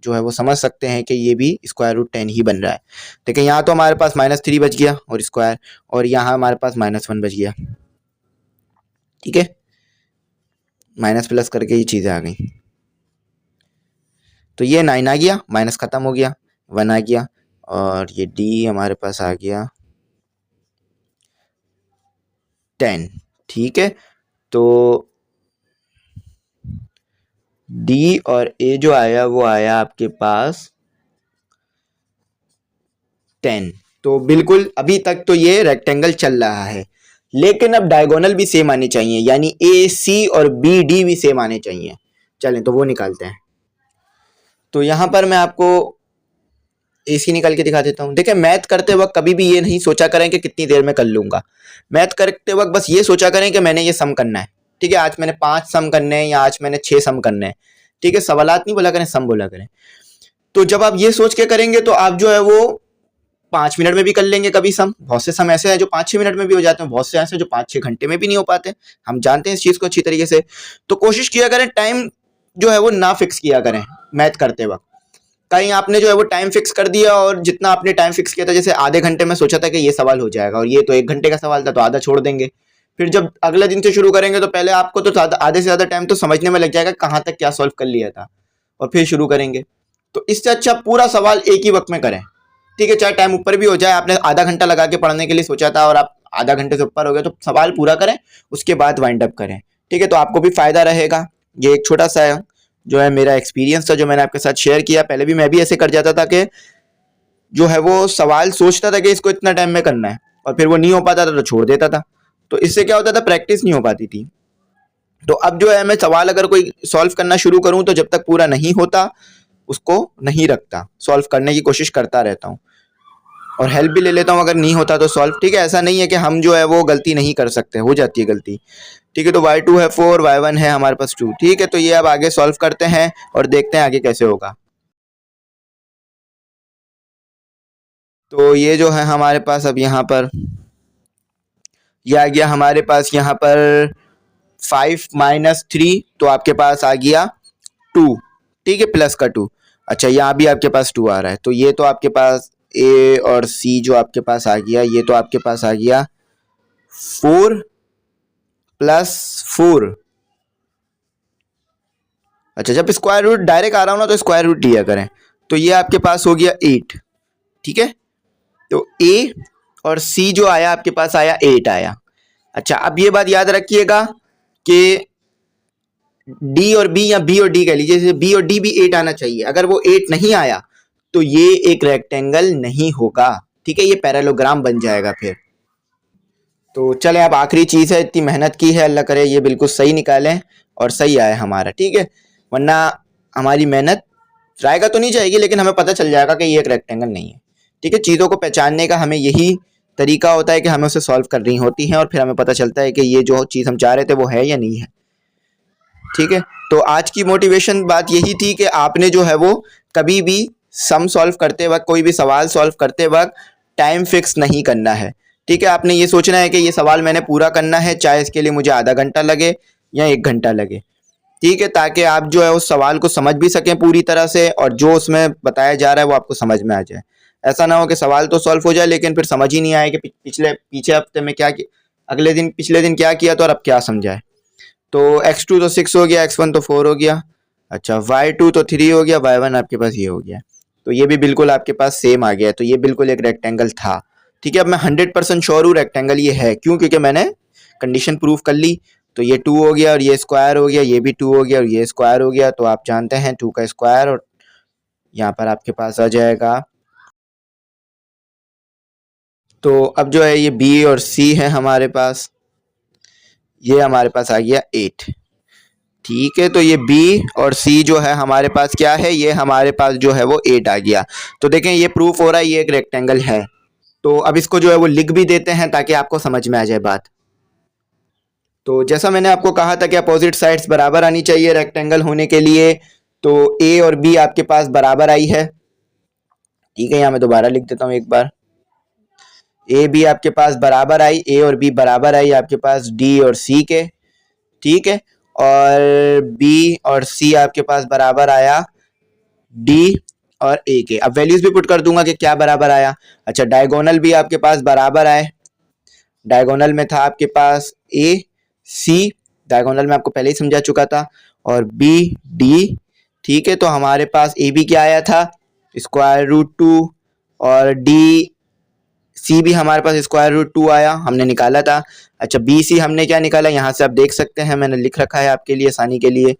A: जो है वो समझ सकते हैं कि ये भी स्क्वायर रूट 10 ही बन रहा है। देखिए यहाँ तो हमारे पास -3 बच गया और स्क्वायर, और यहाँ हमारे पास -1 बच गया, ठीक है, माइनस प्लस करके ये चीज़ें आ गई। तो ये 9 आ गया, माइनस ख़त्म हो गया, 1 आ गया, और ये डी हमारे पास आ गया 10, ठीक है। तो डी और ए जो आया वो आया आपके पास 10। तो बिल्कुल अभी तक तो ये रेक्टेंगल चल रहा है, लेकिन अब डायगोनल भी सेम आने चाहिए, यानी ए सी और बी डी भी सेम आने चाहिए। चलें तो वो निकालते हैं। तो यहाँ पर मैं आपको ए सी निकाल के दिखा देता हूँ। देखिए, मैथ करते वक्त कभी भी ये नहीं सोचा करें कि कितनी देर में कर लूँगा। मैथ करते वक्त बस ये सोचा करें कि मैंने ये सम करना है, ठीक है, आज मैंने 5 सम करने हैं या आज मैंने 6 सम करने हैं, ठीक है, सवालात नहीं बोला करें, सम बोला करें। तो जब आप ये सोच के करेंगे तो आप जो है वो 5 मिनट में भी कर लेंगे कभी सम। बहुत से सम ऐसे हैं जो 5-6 मिनट में भी हो जाते हैं, बहुत से ऐसे जो 5-6 घंटे में भी नहीं हो पाते, हम जानते हैं इस चीज़ को अच्छी तरीके से। तो कोशिश किया करें टाइम जो है वो ना फिक्स किया करें मैथ करते वक्त। कहीं आपने जो है वो टाइम फिक्स कर दिया और जितना आपने टाइम फिक्स किया था, जैसे आधे घंटे में सोचा था कि ये सवाल हो जाएगा और ये तो 1 घंटे का सवाल था, तो आधा छोड़ देंगे। फिर जब अगले दिन से शुरू करेंगे तो पहले आपको तो आधे से ज़्यादा टाइम तो समझने में लग जाएगा कहाँ तक क्या सॉल्व कर लिया था, और फिर शुरू करेंगे। तो इससे अच्छा पूरा सवाल एक ही वक्त में करें, ठीक है, चाहे टाइम ऊपर भी हो जाए। आपने आधा घंटा लगा के पढ़ने के लिए सोचा था और आप आधा घंटे से ऊपर हो गए, तो सवाल पूरा करें, उसके बाद वाइंड अप करें, ठीक है। तो आपको भी फ़ायदा रहेगा। ये एक छोटा सा जो है मेरा एक्सपीरियंस था जो मैंने आपके साथ शेयर किया। पहले भी मैं भी ऐसे कर जाता था कि जो है वो सवाल सोचता था कि इसको इतना टाइम में करना है, और फिर वो नहीं हो पाता था तो छोड़ देता था। तो इससे क्या होता था, प्रैक्टिस नहीं हो पाती थी। तो अब जो है मैं सवाल अगर कोई सॉल्व करना शुरू करूं तो जब तक पूरा नहीं होता उसको नहीं रखता, सॉल्व करने की कोशिश करता रहता हूं। और हेल्प भी ले लेता हूँ अगर नहीं होता तो सॉल्व। ठीक है, ऐसा नहीं है कि हम जो है वो गलती नहीं कर सकते, हो जाती है गलती। ठीक है, तो y2 है 4, y1 है हमारे पास 2। ठीक है, तो ये अब आगे सॉल्व करते हैं और देखते हैं आगे कैसे होगा। तो ये जो है हमारे पास अब यहाँ पर ये आ गया हमारे पास यहाँ पर 5 माइनस 3, तो आपके पास आ गया 2। ठीक है, प्लस का 2। अच्छा, यहाँ भी आपके पास 2 आ रहा है, तो ये तो आपके पास ए और सी जो आपके पास आ गया, ये तो आपके पास आ गया 4 प्लस 4। अच्छा, जब स्क्वायर रूट डायरेक्ट आ रहा हो ना तो स्क्वायर रूट लिया करें। तो ये आपके पास हो गया 8। ठीक है, तो ए और सी जो आया आपके पास आया 8 आया। अच्छा, अब ये बात याद रखिएगा कि डी और बी या बी और डी कह लीजिए, जैसे बी और डी भी 8 आना चाहिए। अगर वो 8 नहीं आया तो ये एक रेक्टेंगल नहीं होगा। ठीक है, ये पैरेललोग्राम बन जाएगा फिर। तो चले, अब आखिरी चीज है, इतनी मेहनत की है, अल्लाह करे ये बिल्कुल सही निकालें और सही आए हमारा। ठीक है, वरना हमारी मेहनत जाएगा तो नहीं जाएगी, लेकिन हमें पता चल जाएगा कि ये एक रेक्टेंगल नहीं है। ठीक है, चीज़ों को पहचानने का हमें यही तरीका होता है कि हमें उसे सॉल्व करनी होती है और फिर हमें पता चलता है कि ये जो चीज़ हम चाह रहे थे वो है या नहीं है। ठीक है, तो आज की मोटिवेशन बात यही थी कि आपने जो है वो कभी भी सम सॉल्व करते वक्त, कोई भी सवाल सॉल्व करते वक्त टाइम फिक्स नहीं करना है। ठीक है, आपने ये सोचना है कि ये सवाल मैंने पूरा करना है, चाहे इसके लिए मुझे आधा घंटा लगे या 1 घंटा लगे। ठीक है, ताकि आप जो है उस सवाल को समझ भी सकें पूरी तरह से और जो उसमें बताया जा रहा है वो आपको समझ में आ जाए। ऐसा ना हो कि सवाल तो सॉल्व हो जाए लेकिन फिर समझ ही नहीं आए कि पीछे हफ्ते में क्या अगले दिन पिछले दिन क्या किया तो और अब क्या समझाए। तो x2 तो 6 हो गया, x1 तो 4 हो गया। अच्छा, y2 तो 3 हो गया, y1 आपके पास ये हो गया। तो ये भी बिल्कुल आपके पास सेम आ गया, तो ये बिल्कुल एक रेक्टेंगल था। ठीक है, अब मैं 100% श्योर हूँ रेक्टेंगल ये है। क्यों? क्योंकि मैंने कंडीशन प्रूव कर ली। तो ये 2 हो गया और ये स्क्वायर हो गया, ये भी 2 हो गया और ये स्क्वायर हो गया। तो आप जानते हैं 2 का स्क्वायर, और यहाँ पर आपके पास आ जाएगा। तो अब जो है ये b और c है हमारे पास, ये हमारे पास आ गया 8। ठीक है, तो ये b और c जो है हमारे पास क्या है, ये हमारे पास जो है वो 8 आ गया। तो देखें ये प्रूफ हो रहा है ये एक रेक्टेंगल है। तो अब इसको जो है वो लिख भी देते हैं ताकि आपको समझ में आ जाए बात। तो जैसा मैंने आपको कहा था कि अपोजिट साइड्स बराबर आनी चाहिए रेक्टेंगल होने के लिए, तो a और b आपके पास बराबर आई है। ठीक है, यहाँ मैं दोबारा लिख देता हूँ एक बार। a b आपके पास बराबर आई, a और b बराबर आई आपके पास d और c के। ठीक है, और b और c आपके पास बराबर आया d और a के। अब वैल्यूज भी पुट कर दूंगा कि क्या बराबर आया। अच्छा, डायगोनल भी आपके पास बराबर आए। डायगोनल में था आपके पास a c, डायगोनल में आपको पहले ही समझा चुका था, और b d। ठीक है, तो हमारे पास a b क्या आया था, स्क्वायर रूट 2, और d c भी हमारे पास स्क्वायर रूट 2 आया, हमने निकाला था। अच्छा, बी सी हमने क्या निकाला, यहाँ से आप देख सकते हैं, मैंने लिख रखा है आपके लिए आसानी के लिए।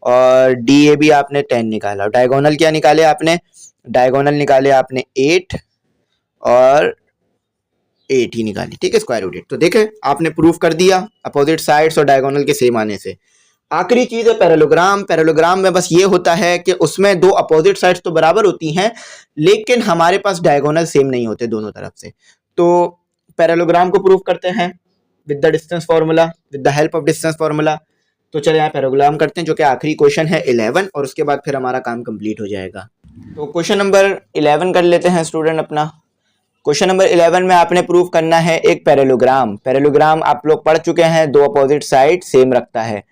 A: और डी ए भी आपने 10 निकाला। डायगोनल क्या निकाले आपने, डायगोनल निकाले आपने 8 और 8 ही निकाली। ठीक है, स्क्वायर रूट 8। तो देखे आपने प्रूफ कर दिया अपोजिट साइड्स और डायगोनल के सेम आने से। आखिरी चीज है पैरेललोग्राम। पैरेललोग्राम में बस ये होता है कि उसमें दो अपोजिट साइड्स तो बराबर होती हैं लेकिन हमारे पास डायगोनल सेम नहीं होते दोनों तरफ से। तो पैरेललोग्राम को प्रूव करते हैं with the distance formula, with the help of distance formula. तो चले यहाँ पैरेललोग्राम करते हैं, जो कि आखिरी क्वेश्चन है 11, और उसके बाद फिर हमारा काम कंप्लीट हो जाएगा। तो क्वेश्चन नंबर 11 कर लेते हैं स्टूडेंट अपना। क्वेश्चन नंबर 11 में आपने प्रूव करना है एक पैरेललोग्राम। पैरेललोग्राम आप लोग पढ़ चुके हैं, दो अपोजिट साइड सेम रखता है।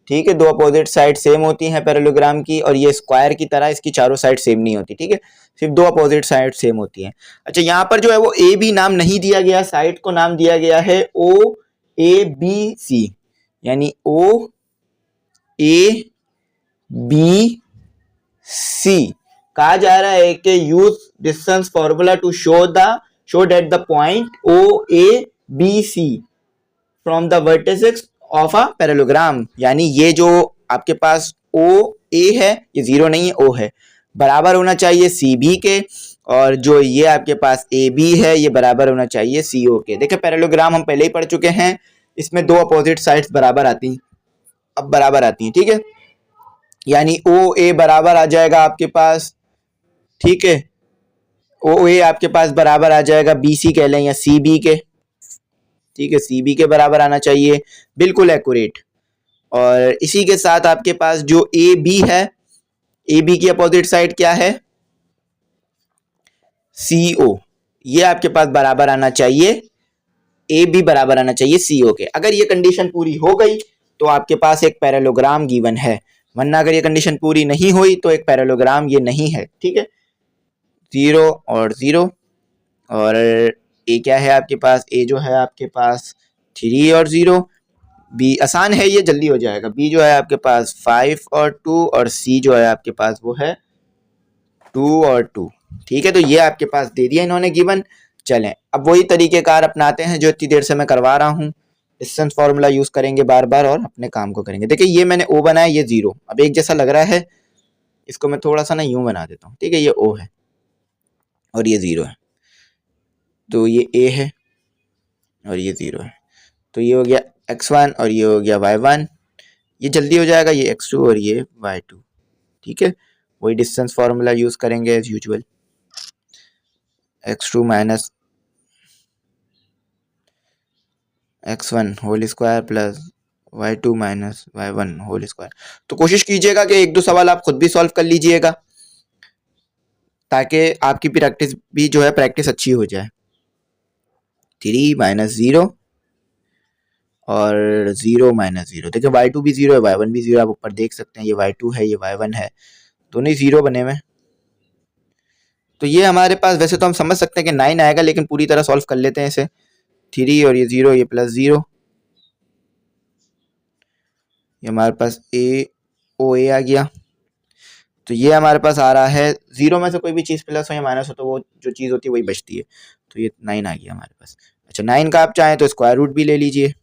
A: ठीक है, दो अपोजिट साइड सेम होती हैं पैरेललोग्राम की, और ये स्क्वायर की तरह इसकी चारों साइड सेम नहीं होती। ठीक है, सिर्फ दो अपोजिट साइड सेम होती हैं। अच्छा, यहाँ पर जो है वो ए बी नाम नहीं दिया गया, साइड को नाम दिया गया है ओ ए बी सी, यानी ओ ए बी सी। कहा जा रहा है कि use distance formula to show that the point O A B C from the vertices of a parallelogram, यानी ये जो आपके पास ओ ए है ये जीरो नहीं है, ओ है, बराबर होना चाहिए सी बी के, और जो ये आपके पास ए बी है ये बराबर होना चाहिए सी ओ के। देखिए पैरेललोग्राम हम पहले ही पढ़ चुके हैं, इसमें दो अपोजिट साइड्स बराबर आती हैं, अब बराबर आती हैं। ठीक है, यानी ओ ए बराबर आ जाएगा आपके पास, ठीक है, ओ ए आपके पास बराबर आ जाएगा बी सी कह लें या सी बी के, ठीक है, सी बी के बराबर आना चाहिए, बिल्कुल एक्यूरेट। और इसी के साथ आपके पास जो ए बी है, ए बी की अपोजिट साइड क्या है, सी ओ, ये आपके पास बराबर आना चाहिए, ए बी बराबर आना चाहिए सी ओ के। अगर ये कंडीशन पूरी हो गई तो आपके पास एक पैरेललोग्राम गिवन है, वरना अगर ये कंडीशन पूरी नहीं हुई तो एक पैरेललोग्राम ये नहीं है, ठीक है। 0 और 0, और ए क्या है आपके पास, ए जो है आपके पास 3 और 0, बी आसान है, ये जल्दी हो जाएगा, बी जो है आपके पास 5 और 2, और सी जो है आपके पास वो है 2 और 2, ठीक है। तो ये आपके पास दे दिया इन्होंने गिवन। चलें अब वही तरीकेकार अपनाते हैं जो इतनी देर से मैं करवा रहा हूँ, डिस्टेंस फार्मूला यूज करेंगे बार बार और अपने काम को करेंगे। देखिए ये मैंने ओ बनाया, ये 0, अब एक जैसा लग रहा है, इसको मैं थोड़ा सा ना यूं बना देता हूँ, ठीक है, ये ओ है और ये 0 है, तो ये ए है और ये 0 है, तो ये हो गया x1 और ये हो गया y1, ये जल्दी हो जाएगा, ये x2 और ये y2, ठीक है। वही डिस्टेंस फार्मूला यूज करेंगे as usual, x2 minus x1 whole square plus y2 minus y1 whole square. तो कोशिश कीजिएगा कि एक दो सवाल आप खुद भी सॉल्व कर लीजिएगा, ताकि आपकी प्रैक्टिस भी जो है प्रैक्टिस अच्छी हो जाए। 3 माइनस 0 और 0 माइनस 0, देखिए y2 भी 0 है, y1 भी 0, आप ऊपर देख सकते हैं, ये y2 है, ये y1 है, दोनों ही 0 बने हुए। तो ये हमारे पास, वैसे तो हम समझ सकते हैं कि 9 आएगा, लेकिन पूरी तरह सॉल्व कर लेते हैं इसे। 3 और ये 0, ये प्लस 0, ये हमारे पास ए ओ ए आ गया। तो ये हमारे पास आ रहा है, 0 में से कोई भी चीज़ प्लस हो या माइनस हो तो वो जो चीज़ होती है वही बचती है, तो ये 9 आ गया हमारे पास। अच्छा 9 का आप चाहें तो स्क्वायर रूट भी ले लीजिए,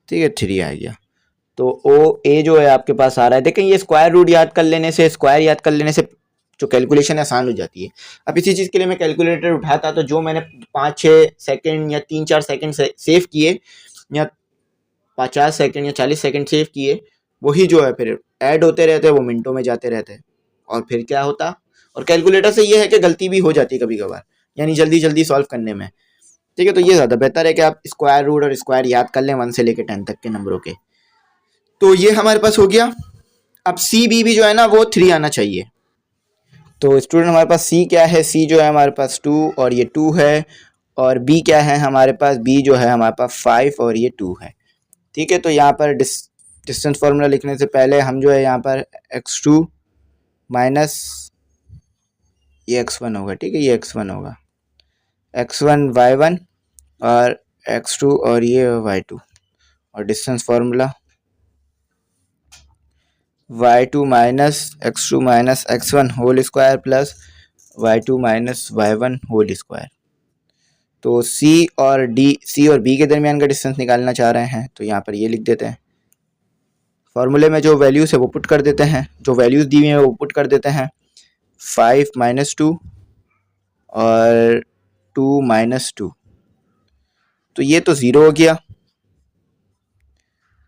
A: ठीक है, 3 आ गया। तो ओ ए जो है आपके पास आ रहा है। देखें ये स्क्वायर रूट याद कर लेने से, स्क्वायर याद कर लेने से जो कैलकुलेशन आसान हो जाती है। अब इसी चीज़ के लिए मैं कैलकुलेटर उठाता तो जो मैंने 5-6 सेकंड या 3-4 सेकंड सेव किए, या 50 सेकंड या 40 सेकंड सेव किए, वही जो है फिर ऐड होते रहते हैं, वो मिनटों में जाते रहते हैं, और फिर क्या होता, और कैलकुलेटर से ये है कि गलती भी हो जाती है कभी कभार, यानी जल्दी जल्दी सॉल्व करने में, ठीक है। तो ये ज़्यादा बेहतर है कि आप स्क्वायर रूट और स्क्वायर याद कर लें 1 से लेकर 10 तक के नंबरों के। तो ये हमारे पास हो गया। अब सी बी भी जो है ना वो 3 आना चाहिए। तो स्टूडेंट हमारे पास सी क्या है, सी जो है हमारे पास 2 और ये 2 है, और बी क्या है हमारे पास, बी जो है हमारे पास 5 और ये 2 है, ठीक है। तो यहाँ पर डिस्टेंस फार्मूला लिखने से पहले हम जो है यहाँ पर x2 माइनस ये x1 होगा, ठीक है, ये x1 होगा, x1 y1 और x2 और ये y2, और distance formula y2 minus x2 minus x1 whole square plus y2 minus y1 whole square. तो c और b के दरमियान का डिस्टेंस निकालना चाह रहे हैं, तो यहाँ पर ये लिख देते हैं, फार्मूले में जो वैल्यूज़ है वो पुट कर देते हैं, जो वैल्यूज़ दी हुई हैं वो पुट कर देते हैं, 5 माइनस 2 और 2 माइनस 2, तो ये तो 0 हो गया,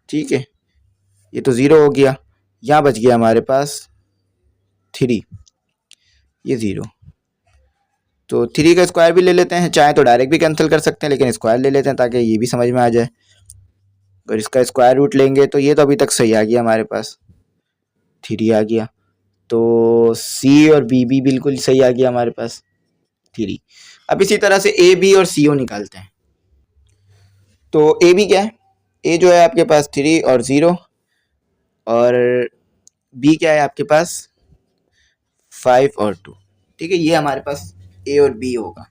A: ठीक है, ये तो 0 हो गया। यहाँ बच गया हमारे पास 3, ये 0, तो 3 का स्क्वायर भी ले लेते हैं, चाहे तो डायरेक्ट भी कैंसिल कर सकते हैं, लेकिन स्क्वायर ले लेते हैं ताकि ये भी समझ में आ जाए। अगर इसका स्क्वायर रूट लेंगे तो ये तो अभी तक सही आ गया हमारे पास, 3 आ गया। तो सी और बी भी बिल्कुल सही आ गया हमारे पास, 3। अब इसी तरह से ए बी और सी ओ निकालते हैं। तो ए बी क्या है, ए जो है आपके पास 3 और 0, और बी क्या है आपके पास 5 और 2, ठीक है, ये हमारे पास ए और बी होगा।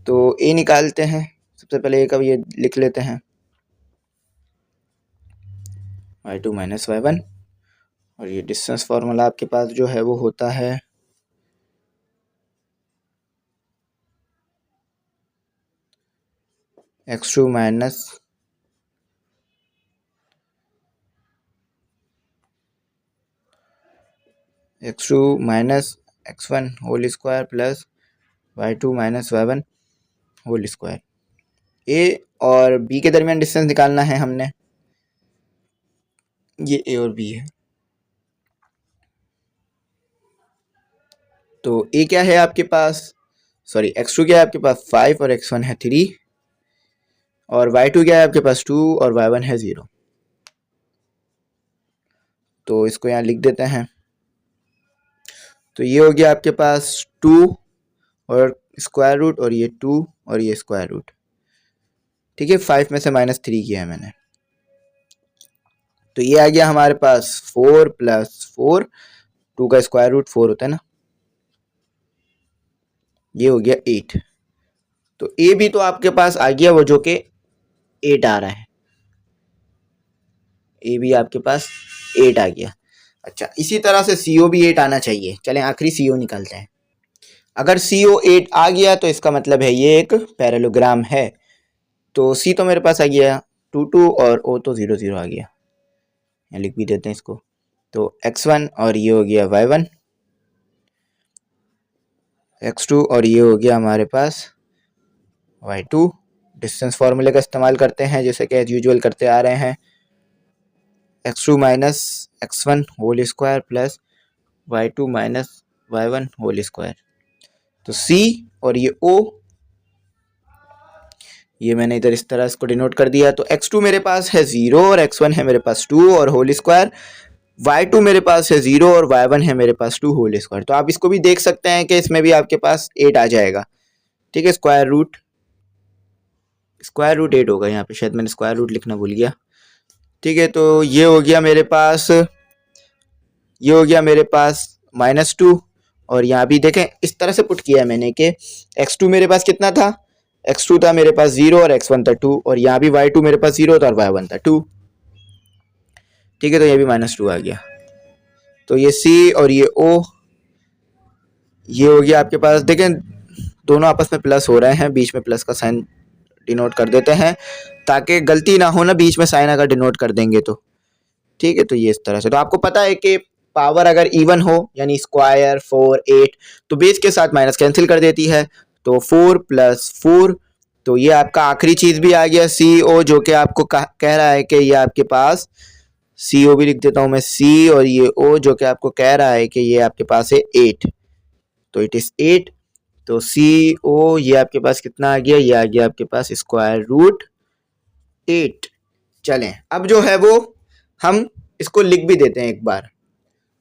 A: तो ए निकालते हैं, सबसे पहले ए का ये लिख लेते हैं, y2 माइनस y1, और ये डिस्टेंस फार्मूला आपके पास जो है वो होता है x2 minus x1 whole square plus y2 minus y1 whole square. A और बी के दरमियान डिस्टेंस निकालना है हमने, ये ए और बी है, तो ए क्या है आपके पास, सॉरी x2 क्या है आपके पास 5 और x1 है 3 और y2 क्या है आपके पास 2 और y1 है 0। तो इसको यहाँ लिख देते हैं। तो ये हो गया आपके पास 2 और स्क्वायर रूट और ये 2 और ये स्क्वायर रूट। ठीक है, 5 में से -3 किया है मैंने। तो ये आ गया हमारे पास 4 + 4, 2 का स्क्वायर रूट 4 होता है ना, ये हो गया 8। तो ए भी तो आपके पास आ गया वो जो कि 8 आ रहा है, ए भी आपके पास 8 आ गया। अच्छा, इसी तरह से CO भी 8 आना चाहिए। चलें आखिरी CO निकालते हैं। अगर CO 8 आ गया तो इसका मतलब है ये एक पैरेललोग्राम है। तो C तो मेरे पास आ गया 2 2 और O तो 0 0 आ गया, यहाँ लिख भी देते हैं इसको। तो x1 और ये हो गया y1, x2 और ये हो गया हमारे पास y2। डिस्टेंस फार्मूले का इस्तेमाल करते हैं जैसे कि एज यूजुअल करते आ रहे हैं। x2 - x1 whole square plus y2 - y1 whole square. तो C और ये O, ये मैंने इधर इस तरह इसको डिनोट कर दिया। तो x2 मेरे पास है 0 और x1 है मेरे पास 2 और होल स्क्वायर, y2 मेरे पास है 0 और y1 है मेरे पास 2 होल स्क्वायर। तो आप इसको भी देख सकते हैं कि इसमें भी आपके पास 8 आ जाएगा। ठीक है, स्क्वायर रूट 8 होगा, यहाँ पे शायद मैंने स्क्वायर रूट लिखना भूल गया। ठीक है, तो ये हो गया मेरे पास, ये हो गया मेरे पास -2 और यहाँ भी देखें इस तरह से पुट किया है मैंने कि x2 मेरे पास कितना था, x2 था मेरे पास 0 और x1 था 2 और यहाँ भी y2 मेरे पास 0 था और y1 था 2। ठीक है, तो ये भी -2 आ गया। तो ये C और ये O, ये हो गया आपके पास। देखें दोनों आपस में प्लस हो रहे हैं, बीच में प्लस का साइन डिनोट कर देते हैं ताकि गलती ना हो ना, बीच में साइन अगर डिनोट कर देंगे तो। ठीक है, तो ये इस तरह से। तो आपको पता है कि पावर अगर इवन हो यानी स्क्वायर 4 8 तो बेस के साथ माइनस कैंसिल कर देती है। तो 4 + 4, तो ये आपका आखिरी चीज भी आ गया CO, जो कि आपको कह रहा है कि ये आपके पास CO भी लिख देता हूं मैं, C और ये O जो कि आपको कह रहा है कि ये आपके पास है 8। तो इट इज 8। तो CO ये आपके पास कितना आ गया, ये आ गया आपके पास स्क्वायर रूट 8। चलें अब जो है वो हम इसको लिख भी देते हैं एक बार।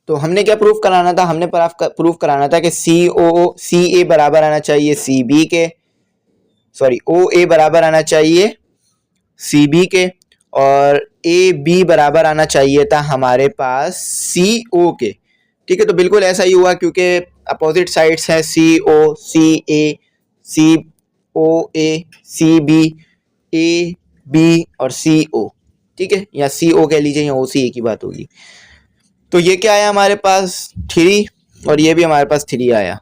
A: तो हमने क्या प्रूफ कराना था, हमने प्रूफ कराना था कि CA बराबर आना चाहिए CB के, सॉरी OA बराबर आना चाहिए CB के और AB बराबर आना चाहिए था हमारे पास CO के। ठीक है, तो बिल्कुल ऐसा ही हुआ क्योंकि अपोजिट साइड्स हैं CO CA COA CB AB और CO। ठीक है, या CO कह लीजिए या OCA की बात होगी। तो ये क्या आया हमारे पास 3 और ये भी हमारे पास 3 आया,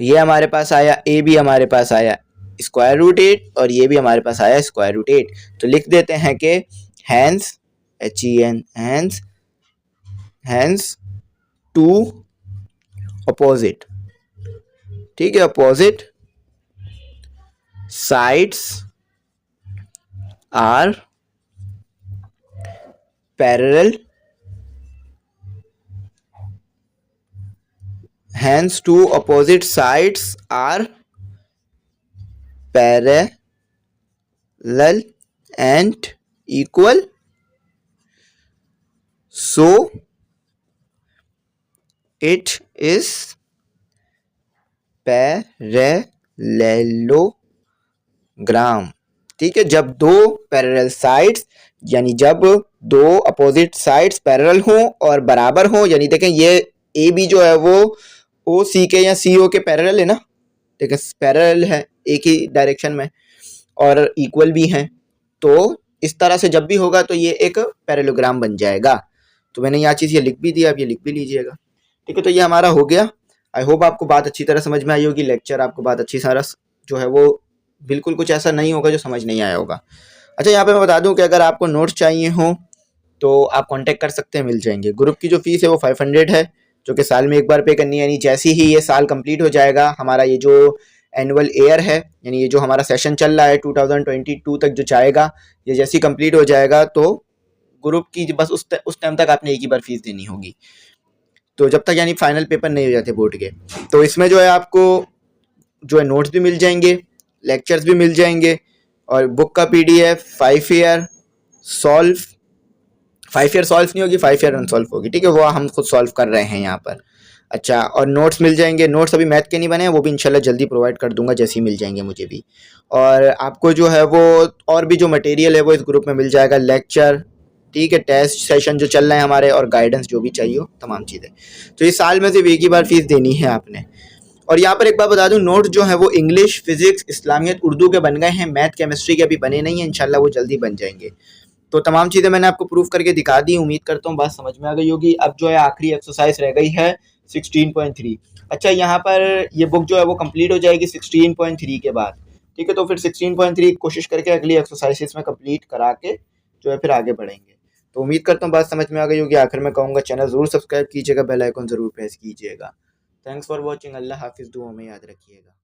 A: ये हमारे पास आया, ए भी हमारे पास आया स्क्वायर रूट 8 और ये भी हमारे पास आया स्क्वायर रूट 8। तो लिख देते हैं कि हैंस हैंस टू अपोजिट, ठीक है, opposite sides are parallel, hence two opposite sides are parallel and equal, so it is parallelogram. ठीक है, जब दो पैरेलल साइड्स यानी जब दो अपोजिट साइड्स पैरेलल हों और बराबर हों, यानी देखें ये ए बी जो है वो ओ सी के या सी ओ के पैरेलल है ना, देखें पैरेलल है एक ही डायरेक्शन में और इक्वल भी हैं। तो इस तरह से जब भी होगा तो ये एक पैरेललोग्राम बन जाएगा। तो मैंने यहाँ चीज़ ये लिख भी दिया, अब ये लिख भी लीजिएगा। ठीक है, तो ये हमारा हो गया। आई होप आपको बात अच्छी तरह समझ में आई होगी, लेक्चर आपको बात अच्छी सारा जो है वो बिल्कुल कुछ ऐसा नहीं होगा जो समझ नहीं आया होगा। अच्छा, यहाँ पे मैं बता दूं कि अगर आपको नोट्स चाहिए हो तो आप कांटेक्ट कर सकते हैं, मिल जाएंगे। ग्रुप की जो फीस है वो 500 है जो कि साल में एक बार पे करनी है, यानी जैसे ही ये साल कंप्लीट हो जाएगा हमारा ये जो एनुअल ईयर है यानी ये जो हमारा सेशन चल रहा है 2022 तक जो जाएगा, ये जैसे ही कंप्लीट हो जाएगा तो ग्रुप की बस उस टाइम तक आपने एक ही बार फीस देनी होगी। तो जब तक यानी फाइनल पेपर नहीं हो जाते बोर्ड के। तो इसमें जो है आपको जो है नोट्स भी मिल जाएंगे, लेक्चर्स भी मिल जाएंगे, और बुक का PDF 5 year solve, 5 year solve नहीं होगी, 5 ईयर अनसॉल्व होगी, ठीक है, वो हम खुद सॉल्व कर रहे हैं यहाँ पर। अच्छा, और नोट्स मिल जाएंगे, नोट्स अभी मैथ के नहीं बने हैं, वो भी इंशाल्लाह जल्दी प्रोवाइड कर दूंगा जैसे ही मिल जाएंगे मुझे भी। और आपको जो है वो और भी जो मटेरियल है वो इस ग्रुप में मिल जाएगा, लेक्चर, ठीक है, टेस्ट सेशन जो चल रहे हैं हमारे, और गाइडेंस जो भी चाहिए हो तमाम चीज़ें। तो इस साल में सिर्फ एक ही बार फीस देनी है आपने। और यहाँ पर एक बात बता दूं, नोट जो है वो इंग्लिश, फिजिक्स, इस्लामियत, उर्दू के बन गए हैं, मैथ केमिस्ट्री के अभी बने नहीं हैं, इंशाल्लाह वो जल्दी बन जाएंगे। तो तमाम चीज़ें मैंने आपको प्रूफ करके दिखा दी, उम्मीद करता हूँ बात समझ में आ गई होगी। अब जो है आखिरी एक्सरसाइज रह गई है 16.3। अच्छा, यहाँ पर ये बुक जो है वो कंप्लीट हो जाएगी 16.3 के बाद, ठीक है। तो फिर 16.3 कोशिश करके अगली एक्सरसाइजेस में कंप्लीट करा के जो है फिर आगे बढ़ेंगे। तो उम्मीद करता हूँ बात समझ में आ गई होगी। आखिर में कहूँगा चैनल ज़रूर सब्सक्राइब कीजिएगा, बेल आइकन ज़रूर प्रेस कीजिएगा। Thanks for watching. अल्लाह हाफिज़, दुआ में याद रखिएगा।